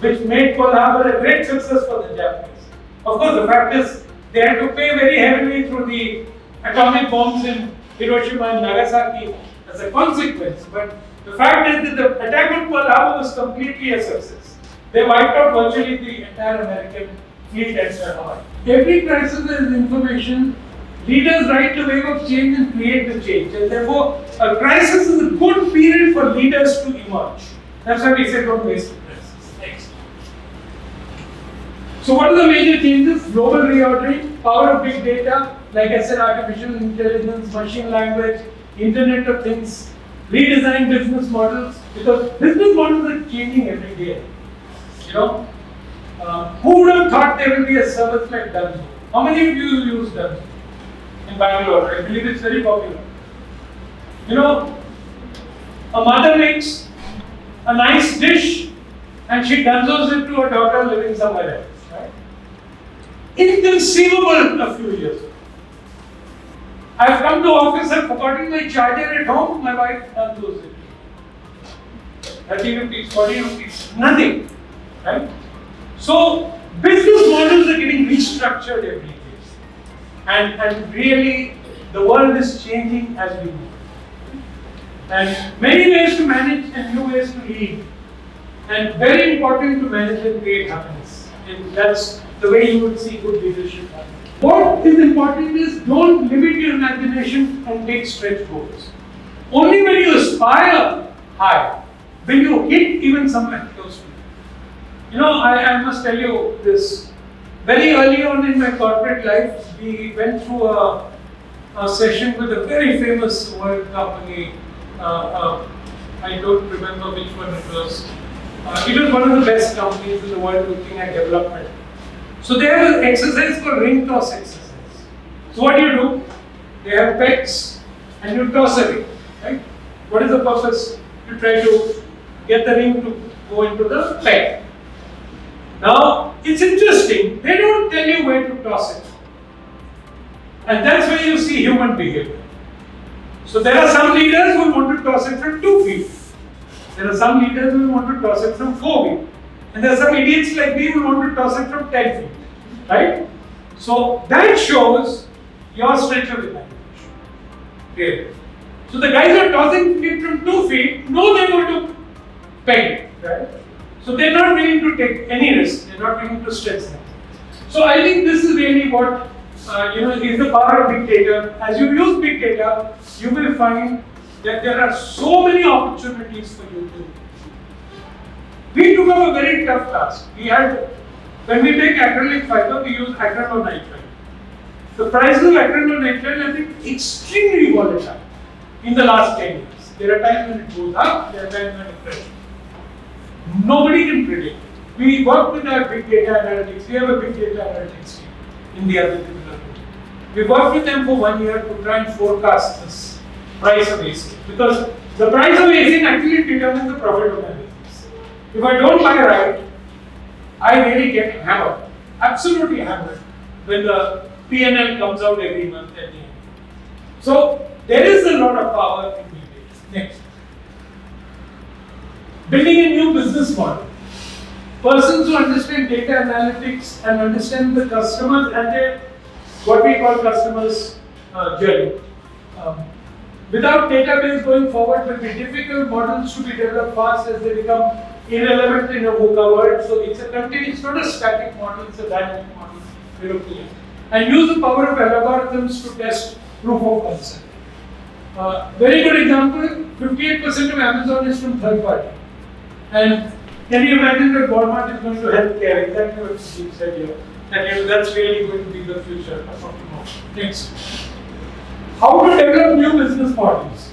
A: which made Pearl Harbor a great success for the Japanese. Of course, the fact is, they had to pay very heavily through the atomic bombs in Hiroshima and Nagasaki as a consequence, but the fact is that the attack on Pearl Harbor was completely a success. They wiped out virtually the entire American fleet at Hawaii. Every crisis is information. Leaders write the wave of change and create the change. And therefore, a crisis is a good period for leaders to emerge. That's why we say don't waste a crisis. Next. So what are the major changes? Global reordering, power of big data, like I said, artificial intelligence, machine language, Internet of Things, redesign business models, because business models are changing every day. You know, who would have thought there will be a service like Dunzo? How many of you use Dunzo in Bangalore? I believe it's very popular. You know, a mother makes a nice dish and she Dunzos it to her daughter living somewhere else. Right? Inconceivable a few years ago. I've come to office, I've forgotten my charger at home, my wife Dunzos it. 30 rupees, 40 rupees, nothing. Right? So, business models are getting restructured every day. And really, the world is changing as we move. And many ways to manage and new ways to lead. And very important to manage and create happiness. And that's the way you would see good leadership happen. What is important is don't limit your imagination and take stretch goals. Only when you aspire high will you hit even somewhere close to it. You know, I must tell you this. Very early on in my corporate life, we went through a session with a very famous world company. I don't remember which one it was. It was one of the best companies in the world looking at development. So they have an exercise called ring toss exercise. So what do? They have pegs and you toss a ring, right? What is the purpose? You try to get the ring to go into the peg. Now, it's interesting, they don't tell you where to toss it. And that's where you see human behavior. So there are some leaders who want to toss it from 2 feet. There are some leaders who want to toss it from 4 feet. And there are some idiots like me who want to toss it from 10 feet. Right? So that shows your stretch of imagination. Okay. So the guys who are tossing it from 2 feet know they're going to peg it. Right? So they're not willing to take any risk. They're not willing to stretch them. So I think this is really what is the power of big data. As you use big data, you will find that there are so many opportunities for you to. We took up a very tough task. When we make acrylic fiber, we use acrylonitrile. The prices of acrylonitrile have been extremely volatile in the last 10 years. There are times when it goes up, there are times when it falls. Nobody can predict. We work with our big data analytics. We have a big data analytics team in the other development. We worked with them for 1 year to try and forecast this price of AC because The price of agent actually determines the profit of my business. If I don't buy right, I really get hammered, absolutely hammered, when the P&L comes out every month at the end. So there is a lot of power in detail. Next. Building a new business model. Persons who understand data analytics and understand the customers and their what we call customers journey. Without database going forward will be difficult models to be developed fast as they become irrelevant in a VUCA world. So it's it's not a static model, it's a dynamic model. We look at. And use the power of algorithms to test proof of concept. Very good example, 58% of Amazon is from third party. And can you imagine that Walmart is going to healthcare? Exactly what Steve said here. And that's really going to be the future. Next. How to develop new business models?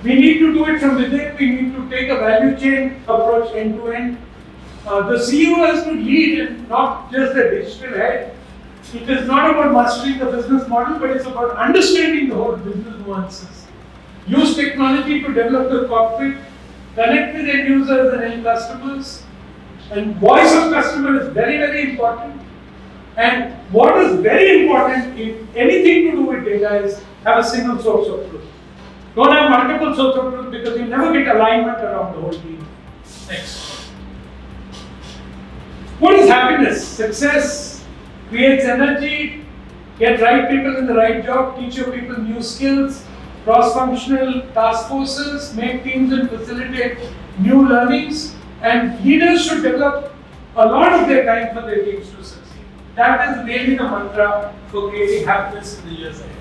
A: We need to do it from within. We need to take a value chain approach end to end. The CEO has to lead and not just the digital head. It is not about mastering the business model, but it's about understanding the whole business nuances. Use technology to develop the cockpit, connect with end users and end customers. And voice of customer is very, very important. And what is very important in anything to do with data is have a single source of truth. Don't have multiple sources of truth because you never get alignment around the whole team. Next. What is happiness? Success creates energy, get right people in the right job, teach your people new skills, cross-functional task forces, make teams and facilitate new learnings, and leaders should develop a lot of their time for their teams to succeed. That is really the mantra for creating happiness in the years ahead.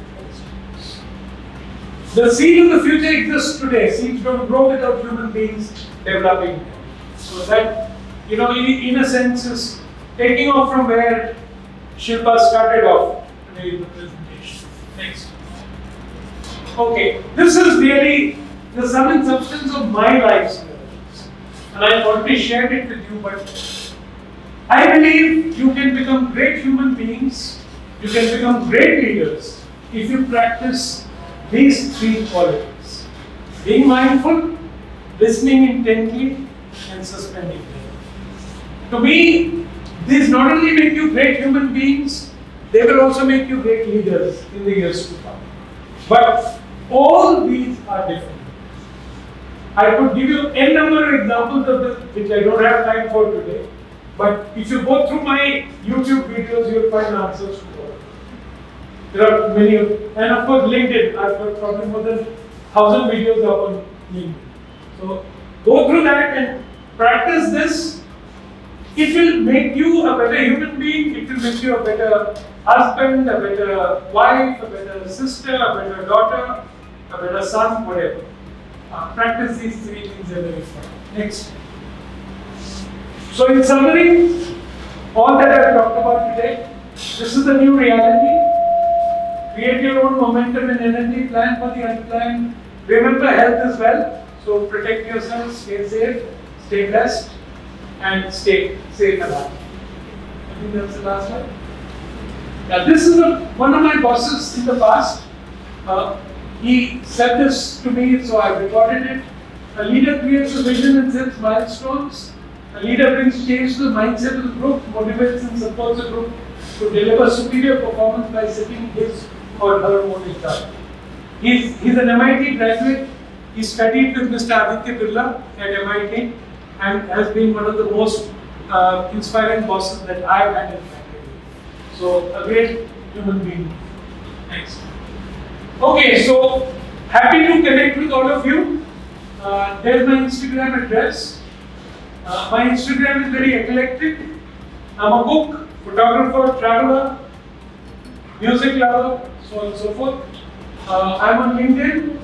A: The seed of the future exists today. Seeds don't grow without human beings developing them. So that, in a sense, is taking off from where Shilpa started off today in the presentation. Next. Okay, this is really the sum and substance of my life's learnings. And I've already shared it with you, but I believe you can become great human beings, you can become great leaders if you practice these three qualities. Being mindful, listening intently, and suspending them. To me, these not only make you great human beings, they will also make you great leaders in the years to come. But all these are different. I could give you n number of examples of this, which I don't have time for today. But if you go through my YouTube videos, you'll find answers to all. There are many, and of course LinkedIn. I've got probably more than 1,000 videos up on LinkedIn. So go through that and practice this. It will make you a better human being. It will make you a better husband, a better wife, a better sister, a better daughter, a better son, whatever. Practice these three things every day. Next. So in summary, all that I've talked about today, this is the new reality. Create your own momentum and energy, plan for the unplanned. Remember health is wealth, so protect yourself, stay safe, stay blessed, and stay safe and happy. I think that's the last one. Yeah, this is one of my bosses in the past. He said this to me, so I recorded it. A leader creates a vision and sets milestones. A leader brings change to the mindset of the group, motivates and supports the group to deliver superior performance by setting his or her own example. He's an MIT graduate. He studied with Mr. Aditya Birla at MIT and has been one of the most inspiring bosses that I've had in my career. So, a great human being. Thanks. Okay, so happy to connect with all of you. There's my Instagram address. My Instagram is very eclectic. I'm a cook, photographer, traveler, music lover, so on and so forth. I'm on LinkedIn,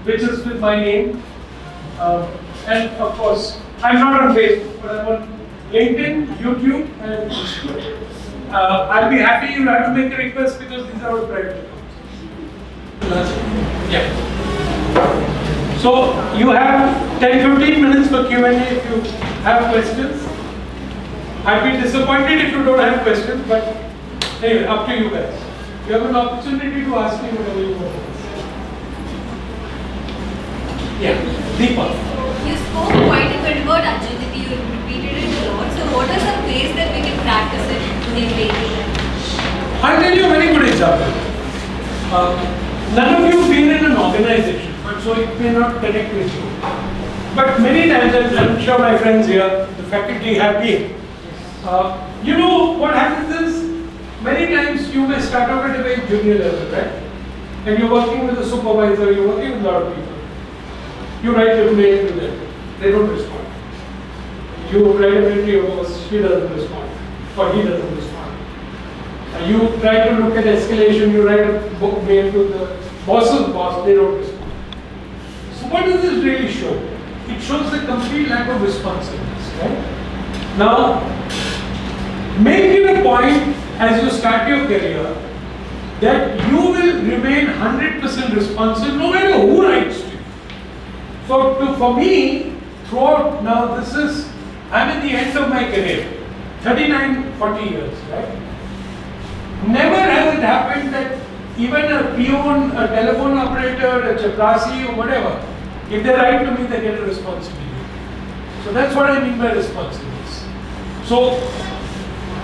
A: which is with my name. And of course, I'm not on Facebook, but I'm on LinkedIn, YouTube, and Instagram. I'll be happy you have to make a request because these are all private accounts. Yeah. So you have 10-15 minutes for Q&A if you have questions. I'd be disappointed if you don't have questions, but anyway, up to you guys. You have an opportunity to ask me whatever you want. Yeah, Deepa.
B: You spoke quite a bit about agility, you repeated it a lot. So what are some ways that we can practice it in daily life?
A: I'll tell you a very good example. None of you have been in an organization, but so it may not connect with you. But many times, and I'm sure my friends here, the faculty have been. You know what happens is, many times you may start out at a very junior level, right? And you're working with a supervisor, you're working with a lot of people. You write a mail to them, they don't respond. You write a mail to your boss, she doesn't respond, or he doesn't respond. You try to look at escalation, you write a book mail to the boss's boss, they don't respond. So what does this really show? It shows the complete lack of responsiveness, right? Now, make it a point as you start your career that you will remain 100% responsive no matter who writes to you. So for me, throughout, now this is, I'm at the end of my career, 39, 40 years, right? Never has it happened that even a peon, a telephone operator, a chaprasi or whatever, if they write to me, they get a responsibility. So that's what I mean by responsiveness. So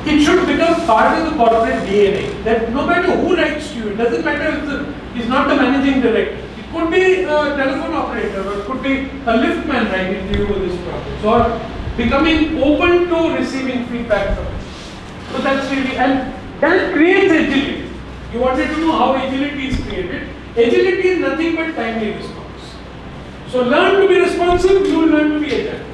A: it should become part of the corporate DNA that no matter who writes to you, it doesn't matter if he's not the managing director. It could be a telephone operator, or it could be a lift man writing to you with his problems, or becoming open to receiving feedback from it. So that's really, and that creates agility. You wanted to know how agility is created. Agility is nothing but timely response. So learn to be responsive, you will learn to be agile.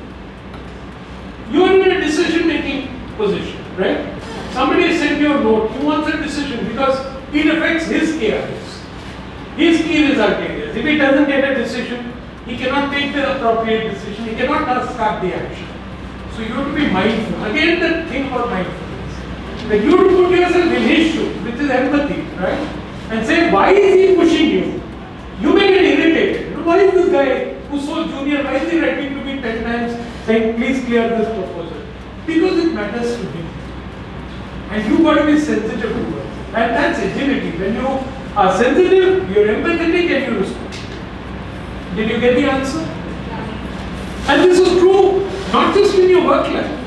A: You are in a decision-making position, right? Somebody sent you a note, he wants a decision because it affects his key areas, his key result areas. If he doesn't get a decision, he cannot take the appropriate decision, he cannot start the action. So you have to be mindful. Again, the thing about mindfulness, that you have to put yourself in his shoes, which is empathy, right? And say, why is he pushing you? You may get irritated. You know, why is this guy who's so junior, why is he writing to me 10 times saying, please clear this proposal? Because it matters to him. And you've got to be sensitive to it. And that's agility. When you are sensitive, you're empathetic and you respond. Did you get the answer? And this is true not just in your work life.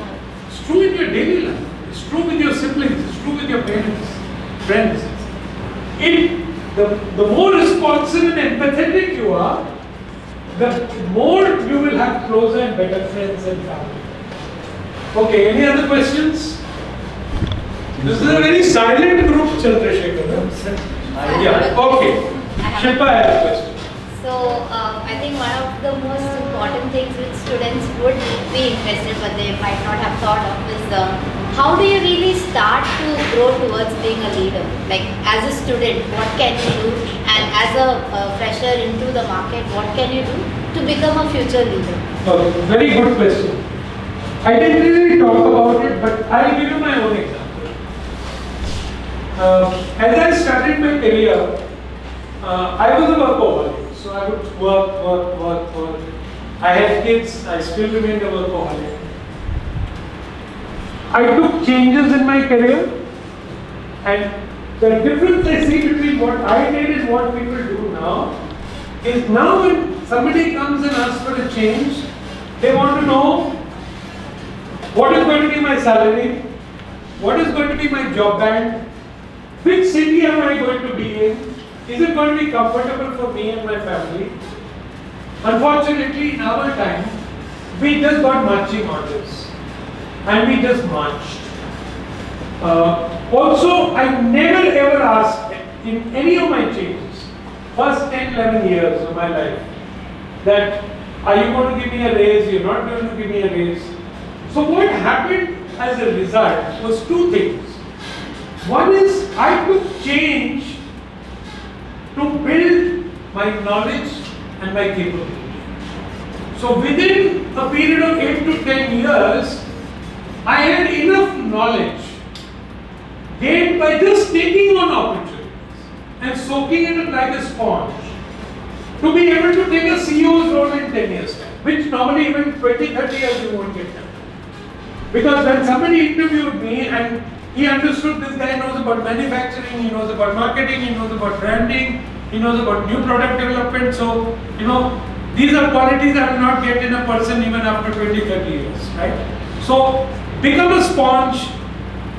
A: It's true in your daily life. It's true with your siblings. It's true with your parents, friends. The more responsive and empathetic you are, the more you will have closer and better friends and family. Okay, any other questions? This is a very silent group, Chandrasekhar. Yeah, okay. Shilpa has a question.
C: So, I think one of the most important things which students would be interested but they might not have thought of is how do you really start to grow towards being a leader? Like as a student, what can you do? And as a fresher into the market, what can you do to become a future leader?
A: Very good question. I didn't really talk about it, but I'll give you my own example. As I started my career, I was a workaholic. So I would work. I had kids, I still remained a workaholic. I took changes in my career, and the difference I see between what I did and what people do now is now when somebody comes and asks for a change, they want to know what is going to be my salary, what is going to be my job band, which city am I going to be in, is it going to be comfortable for me and my family? Unfortunately, in our time, we just got marching orders and we just marched. Also, I never ever asked in any of my changes, first 10, 11 years of my life, that are you going to give me a raise, you're not going to give me a raise. So what happened as a result was two things. One is I took change to build my knowledge and my capability. So within a period of 8 to 10 years, I had enough knowledge gained by just taking on opportunities and soaking it like a sponge to be able to take a CEO's role in 10 years time, which normally even 20, 30 years you won't get done. Because when somebody interviewed me and he understood this guy knows about manufacturing, he knows about marketing, he knows about branding, he knows about new product development. So, These are qualities I will not get in a person even after 20, 30 years, right? So become a sponge,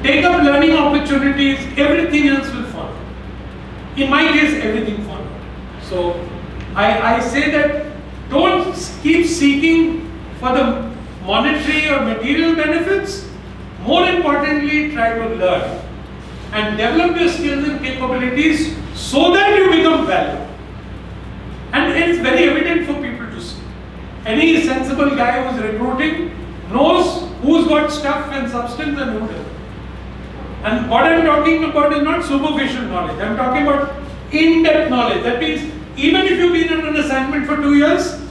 A: take up learning opportunities, everything else will follow. In my case, everything followed. So I say that don't keep seeking for the monetary or material benefits. More importantly, try to learn and develop your skills and capabilities so that you become valuable. And it's very evident for people to see. Any sensible guy who's recruiting knows who's got stuff and substance and who doesn't. And what I'm talking about is not superficial knowledge. I'm talking about in-depth knowledge. That means even if you've been on an assignment for 2 years,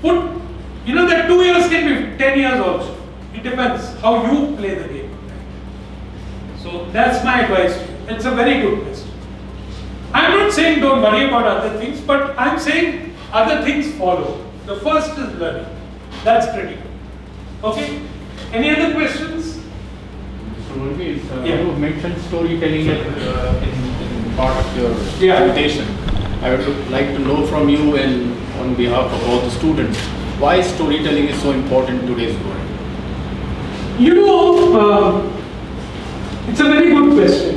A: that 2 years can be 10 years also. It depends how you play the game. So that's my advice to you. It's a very good question. I'm not saying don't worry about other things, but I'm saying other things follow. The first is learning. That's critical. Okay? Any other questions?
D: So Murali,
A: Yeah.
D: you mentioned storytelling in part of your
A: Yeah.
D: presentation. I would like to know from you and on behalf of all the students, why storytelling is so important in today's world.
A: It's a very good question.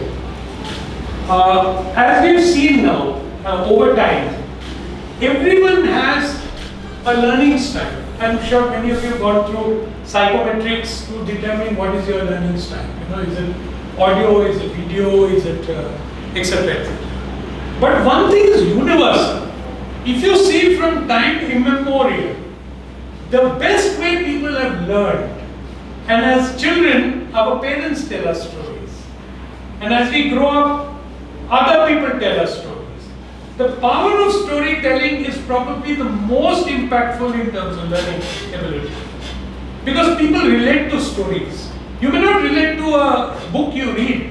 A: As we've seen now, over time, everyone has a learning style. I'm sure many of you have gone through psychometrics to determine what is your learning style. Is it audio, is it video, is it etc. etc. But one thing is universal. If you see from time immemorial, the best way people have learned, and as children, our parents tell us stories. And as we grow up, other people tell us stories. The power of storytelling is probably the most impactful in terms of learning ability. Because people relate to stories. You may not relate to a book you read,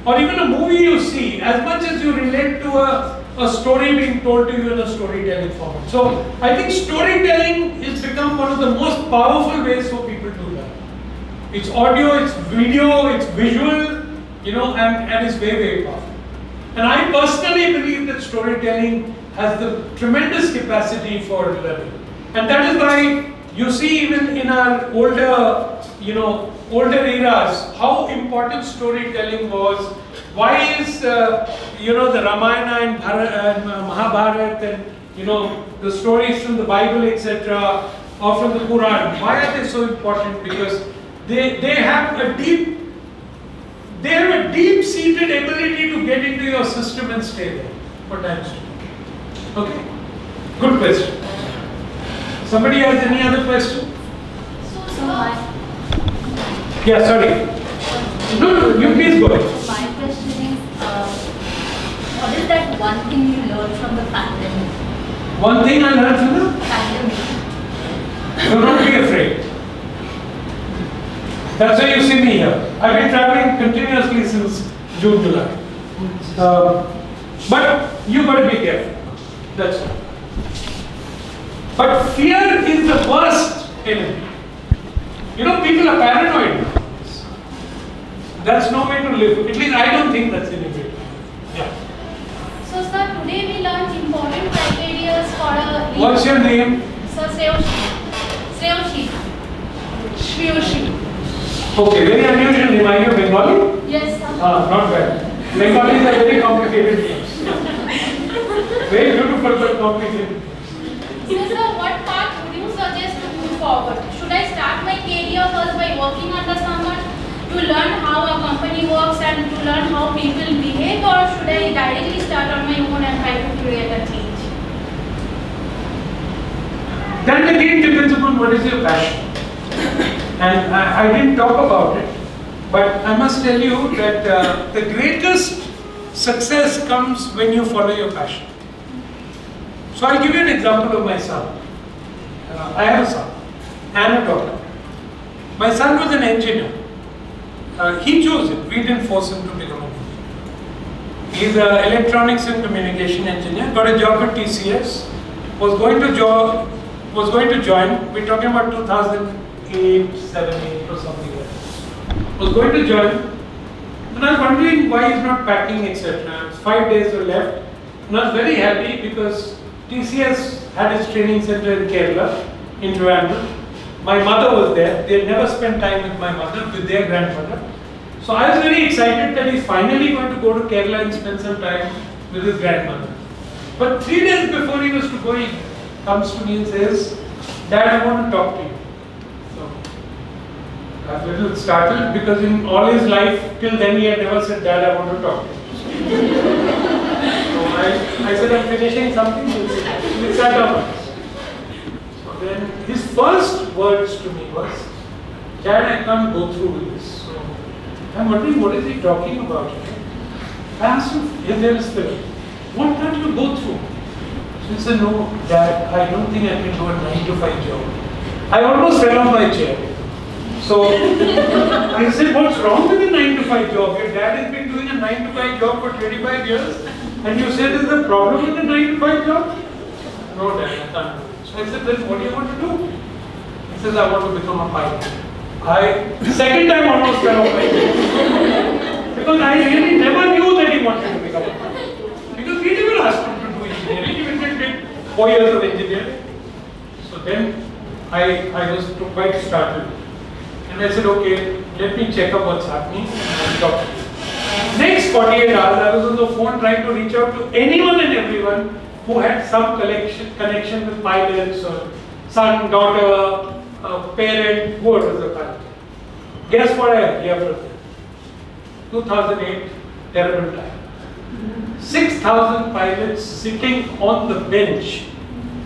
A: or even a movie you see, as much as you relate to a story being told to you in a storytelling format. So I think storytelling has become one of the most powerful ways for people to learn. It's audio, it's video, it's visual, and it's very, very powerful. And I personally believe that storytelling has the tremendous capacity for learning. And that is why you see even in our older eras, how important storytelling was. Why is, the Ramayana and Mahabharata and, the stories from the Bible, etc., or from the Quran, why are they so important? Because they have a deep-seated ability to get into your system and stay there for times to come. Okay? Good question. Somebody has any other question? Yeah, sorry. No, you please go ahead.
E: My question is, what is that one thing you learned from the pandemic?
A: One thing I learned from the
E: Pandemic.
A: do not be afraid. That's why you see me here. I've been traveling continuously since June, July. But you got to be careful. That's all. But fear is the worst enemy. People are paranoid. That's no way to live. At least I don't think that's innovative. Yeah.
F: So, sir, today we learned important criteria for a.
A: What's your name?
F: Sir, Sreyoshi.
A: Okay, very unusual name. Are you Bengali?
F: Yes, sir.
A: Not bad. Bengalis are very complicated names. Very beautiful but complicated.
F: So, sir, what path would you suggest to move forward? Should I start my career first by working under someone to learn how a company works and to learn how people behave, or should I directly start on my own and try to create a change?
A: That again depends upon what is your passion. And I didn't talk about it, but I must tell you that the greatest success comes when you follow your passion. So I'll give you an example of my son. I have a son and a daughter. My son was an engineer. He chose it. We didn't force him to become an engineer. He's an electronics and communication engineer. Got a job at TCS. Was going to join. We're talking about 2008, 7, 8 or something like that. Was going to join. And I was wondering why he's not packing, etc. 5 days were left. And I was very happy because TCS had its training center in Kerala, in Trivandrum. My mother was there. They had never spent time with my mother, with their grandmother. So I was very excited that he's finally going to go to Kerala and spend some time with his grandmother. But 3 days before he was to go, he comes to me and says, "Dad, I want to talk to you." So I was a little startled because in all his life till then he had never said, "Dad, I want to talk to you." So I said, "I'm finishing something." We sat down. So then his first words to me was, "Dad, I can't go through with this." So I'm wondering, what is he talking about? I asked him, "Yes, there is Philip. What can't you go through?" So he said, "No, Dad, I don't think I can do a 9 to 5 job." I almost fell off my chair. So I said, "What's wrong with a 9 to 5 job? Your dad has been doing a 9 to 5 job for 25 years and you say there's a problem with a 9 to 5 job?" "No, Dad, I can't do it." So I said, "Then what do you want to do?" He says, "I want to become a pilot." Second time almost fell off my chair. Because I really never knew that he wanted to become a pilot. Because we never asked him to do engineering, even when he did 4 years of engineering. So then I was quite startled. And I said, "Okay, let me check up what's happening and I'll talk to you." Next 48 hours, I was on the phone trying to reach out to anyone and everyone who had some connection with pilots or son, daughter, parent, whoever was a pilot. Guess what I hear from them? 2008, terrible time. 6,000 pilots sitting on the bench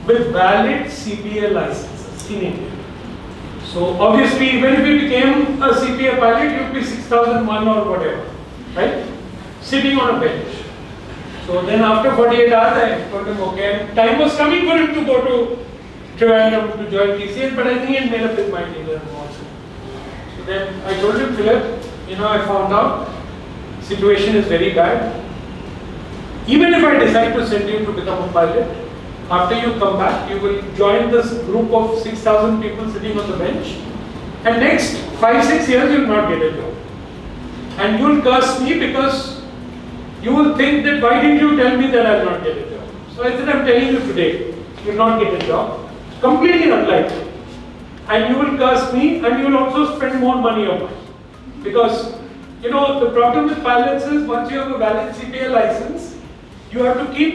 A: with valid CPA licenses in India. So obviously, even if you became a CPA pilot, you'd be 6001 or whatever, right? Sitting on a bench. So then after 48 hours, I told him, okay, time was coming for him to go to Trivandrum to join TCS, but I think he had made up his mind either also. So then I told him, "Philip, I found out situation is very bad. Even if I decide to send you to become a pilot, after you come back, you will join this group of 6,000 people sitting on the bench, and next 5-6 years you will not get a job. And you will curse me because you will think that why didn't you tell me that I will not get a job?" So I said, "I'm telling you today, you will not get a job. Completely unlikely. And you will curse me and you will also spend more money on mine. Because, the problem with pilots is once you have a valid CPA license, you have to keep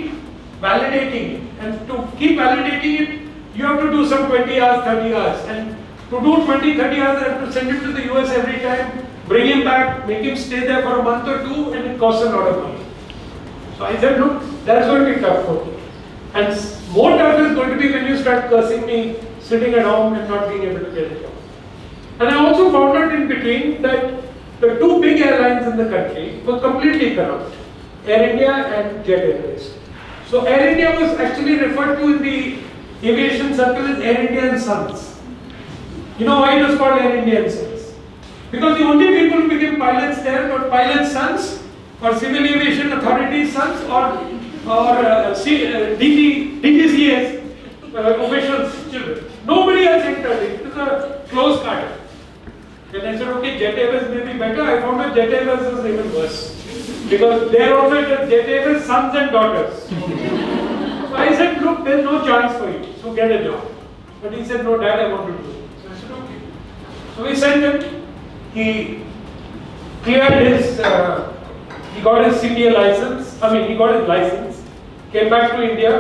A: validating it. And to keep validating it, you have to do some 20 hours, 30 hours. And to do 20, 30 hours, I have to send him to the US every time, bring him back, make him stay there for a month or two, and it costs a lot of money." So I said, "Look, that's going to be tough for me. And more tough is going to be when you start cursing me sitting at home and not being able to get a job." And I also found out in between that the two big airlines in the country were completely corrupt. Air India and Jet Airways. So Air India was actually referred to in the aviation circle as Air India and Sons. You know why it was called Air India and Sons? Because the only people who became pilots there were pilot sons or Civil Aviation Authority sons or DGCA's officials' children. Nobody else entered it. It was a close carter. Then I said, "Okay, Jet Airways may be better." I found out Jet Airways was even worse. Because there also it was Jet Airways sons and daughters. So I said, "Look, there's no chance for you. So get a job." But he said, "No, Dad, I want to do it." So I said, "Okay." So we sent him. He cleared his, he got his CPA license. He got his license. Came back to India.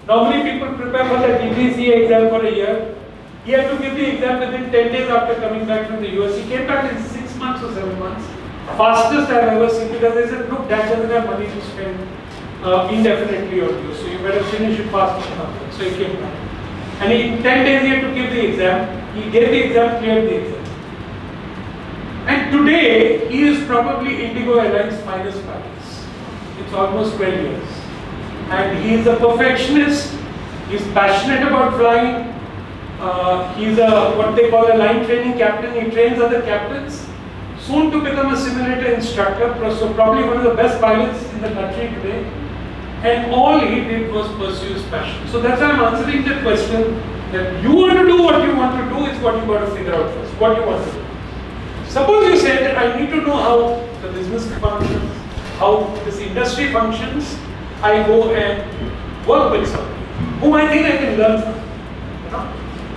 A: Normally people prepare for the DGCA exam for a year. He had to give the exam within 10 days after coming back from the US. He came back in 6 months or 7 months. Fastest I've ever seen, because they said, "Look, Dad doesn't have money to spend indefinitely on you, so you better finish it fast and come." So he came back. And in 10 days he had to give the exam. He gave the exam, cleared the exam. And today, he is probably Indigo Airlines' finest pilot. It's almost 12 years. And he is a perfectionist. He's passionate about flying. He's what they call a line training captain. He trains other captains. Soon to become a simulator instructor. So probably one of the best pilots in the country today. And all he did was pursue his passion. So that's why I'm answering that question. That you want to do what you want to do is what you got to figure out first. What you want to do. Suppose you say that I need to know how the business functions, how this industry functions. I go and work with somebody. whom I think I can learn from. You know?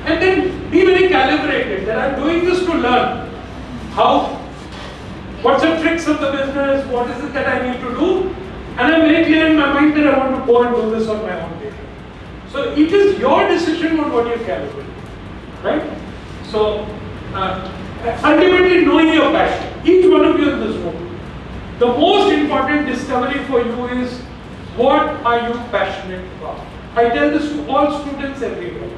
A: And then be very calibrated that I'm doing this to learn how, what's the tricks of the business, what is it that I need to do, and I'm very clear in my mind that I want to go and do this on my own later. So it is your decision on what you calibrate, right? So ultimately knowing your passion, each one of you in this room, the most important discovery for you is what are you passionate about? I tell this to all students everywhere.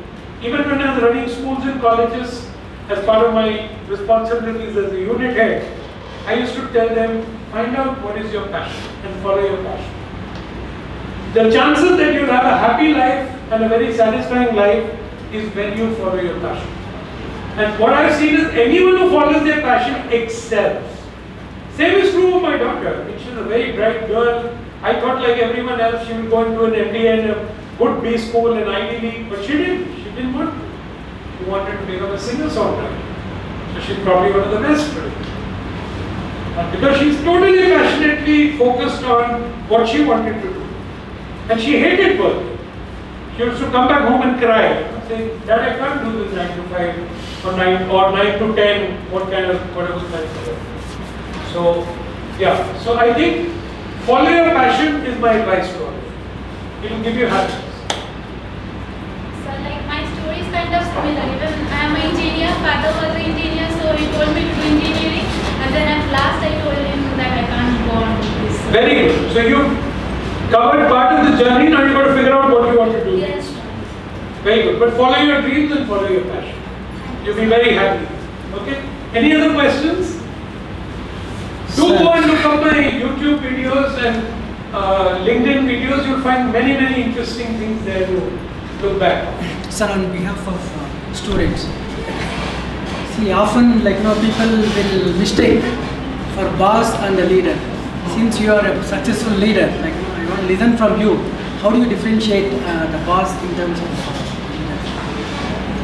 A: Even when I was running schools and colleges, as part of my responsibilities as a unit head, I used to tell them, find out what is your passion and follow your passion. The chances that you'll have a happy life and a very satisfying life is when you follow your passion. And what I've seen is anyone who follows their passion excels. Same is true of my daughter. She's a very bright girl. I thought like everyone else she would go into an MBA and a good B school and Ivy League, but she didn't. She didn't want to. She wanted to become a singer-songwriter. So she's probably one of the best. Because she's totally passionately focused on what she wanted to do. And she hated work. She used to come back home and cry, saying, Dad, I can't do this 9 to 5 or 9 to 10, whatever time. So, yeah. So I think follow your passion is my advice to all. It will give you happiness.
F: So like my story is kind of similar. Even I am an engineer, father was an engineer, so he told me to do engineering, and then at last I told him that I can't go on with this.
A: Very good. So you covered part of the journey, now you got to figure out what you want to do.
F: Yes.
A: Very good. But follow your dreams and follow your passion. You'll be very happy. Okay? Any other questions? Do go and look up my YouTube videos and LinkedIn videos. You'll find many, many interesting things there to look back on.
G: Sir, on behalf of students, see, often people will mistake for boss and the leader. Since you are a successful leader, I want to listen from you. How do you differentiate the boss in terms of leader?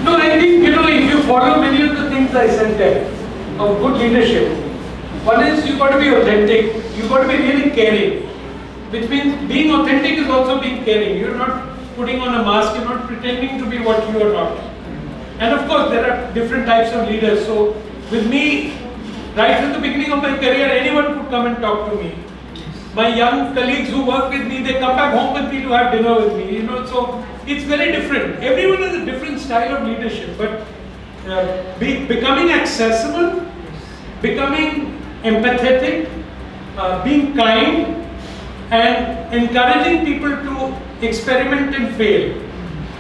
A: No, I think, if you follow many of the things I said there of good leadership, one is you've got to be authentic, you've got to be really caring, which means being authentic is also being caring. You're not putting on a mask, you're not pretending to be what you are not. And of course, there are different types of leaders. So with me, right from the beginning of my career, anyone could come and talk to me. My young colleagues who work with me, they come back home with me to have dinner with me. So it's very different. Everyone has a different style of leadership, but becoming accessible, becoming empathetic, being kind, and encouraging people to experiment and fail.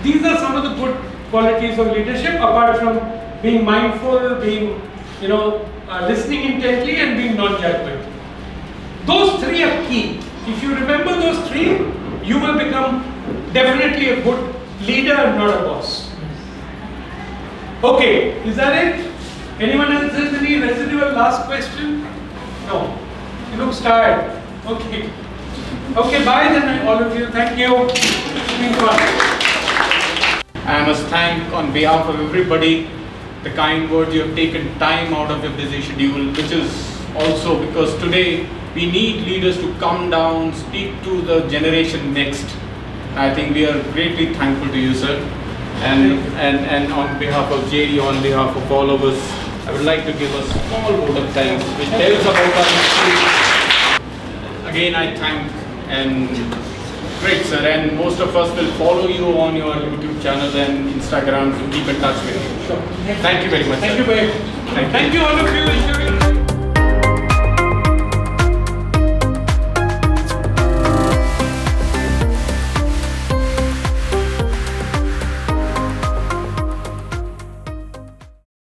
A: These are some of the good qualities of leadership, apart from being mindful, being, listening intently, and being non-judgmental. Those three are key. If you remember those three, you will become definitely a good leader and not a boss. Okay, is that it? Anyone else has any residual last question? No. He looks tired. Okay. Okay, bye then all of you. Thank you.
D: I must thank on behalf of everybody the kind words you have taken time out of your busy schedule, which is also because today we need leaders to come down, speak to the generation next. I think we are greatly thankful to you, sir. And on behalf of JD, on behalf of all of us, I would like to give a small vote of thanks which tells about our history. Again, I thank and great, sir. And most of us will follow you on your YouTube channel and Instagram to keep in touch with you.
A: Sure.
D: Thank you very much.
A: Thank
D: sir.
A: you very much. Thank you all of you.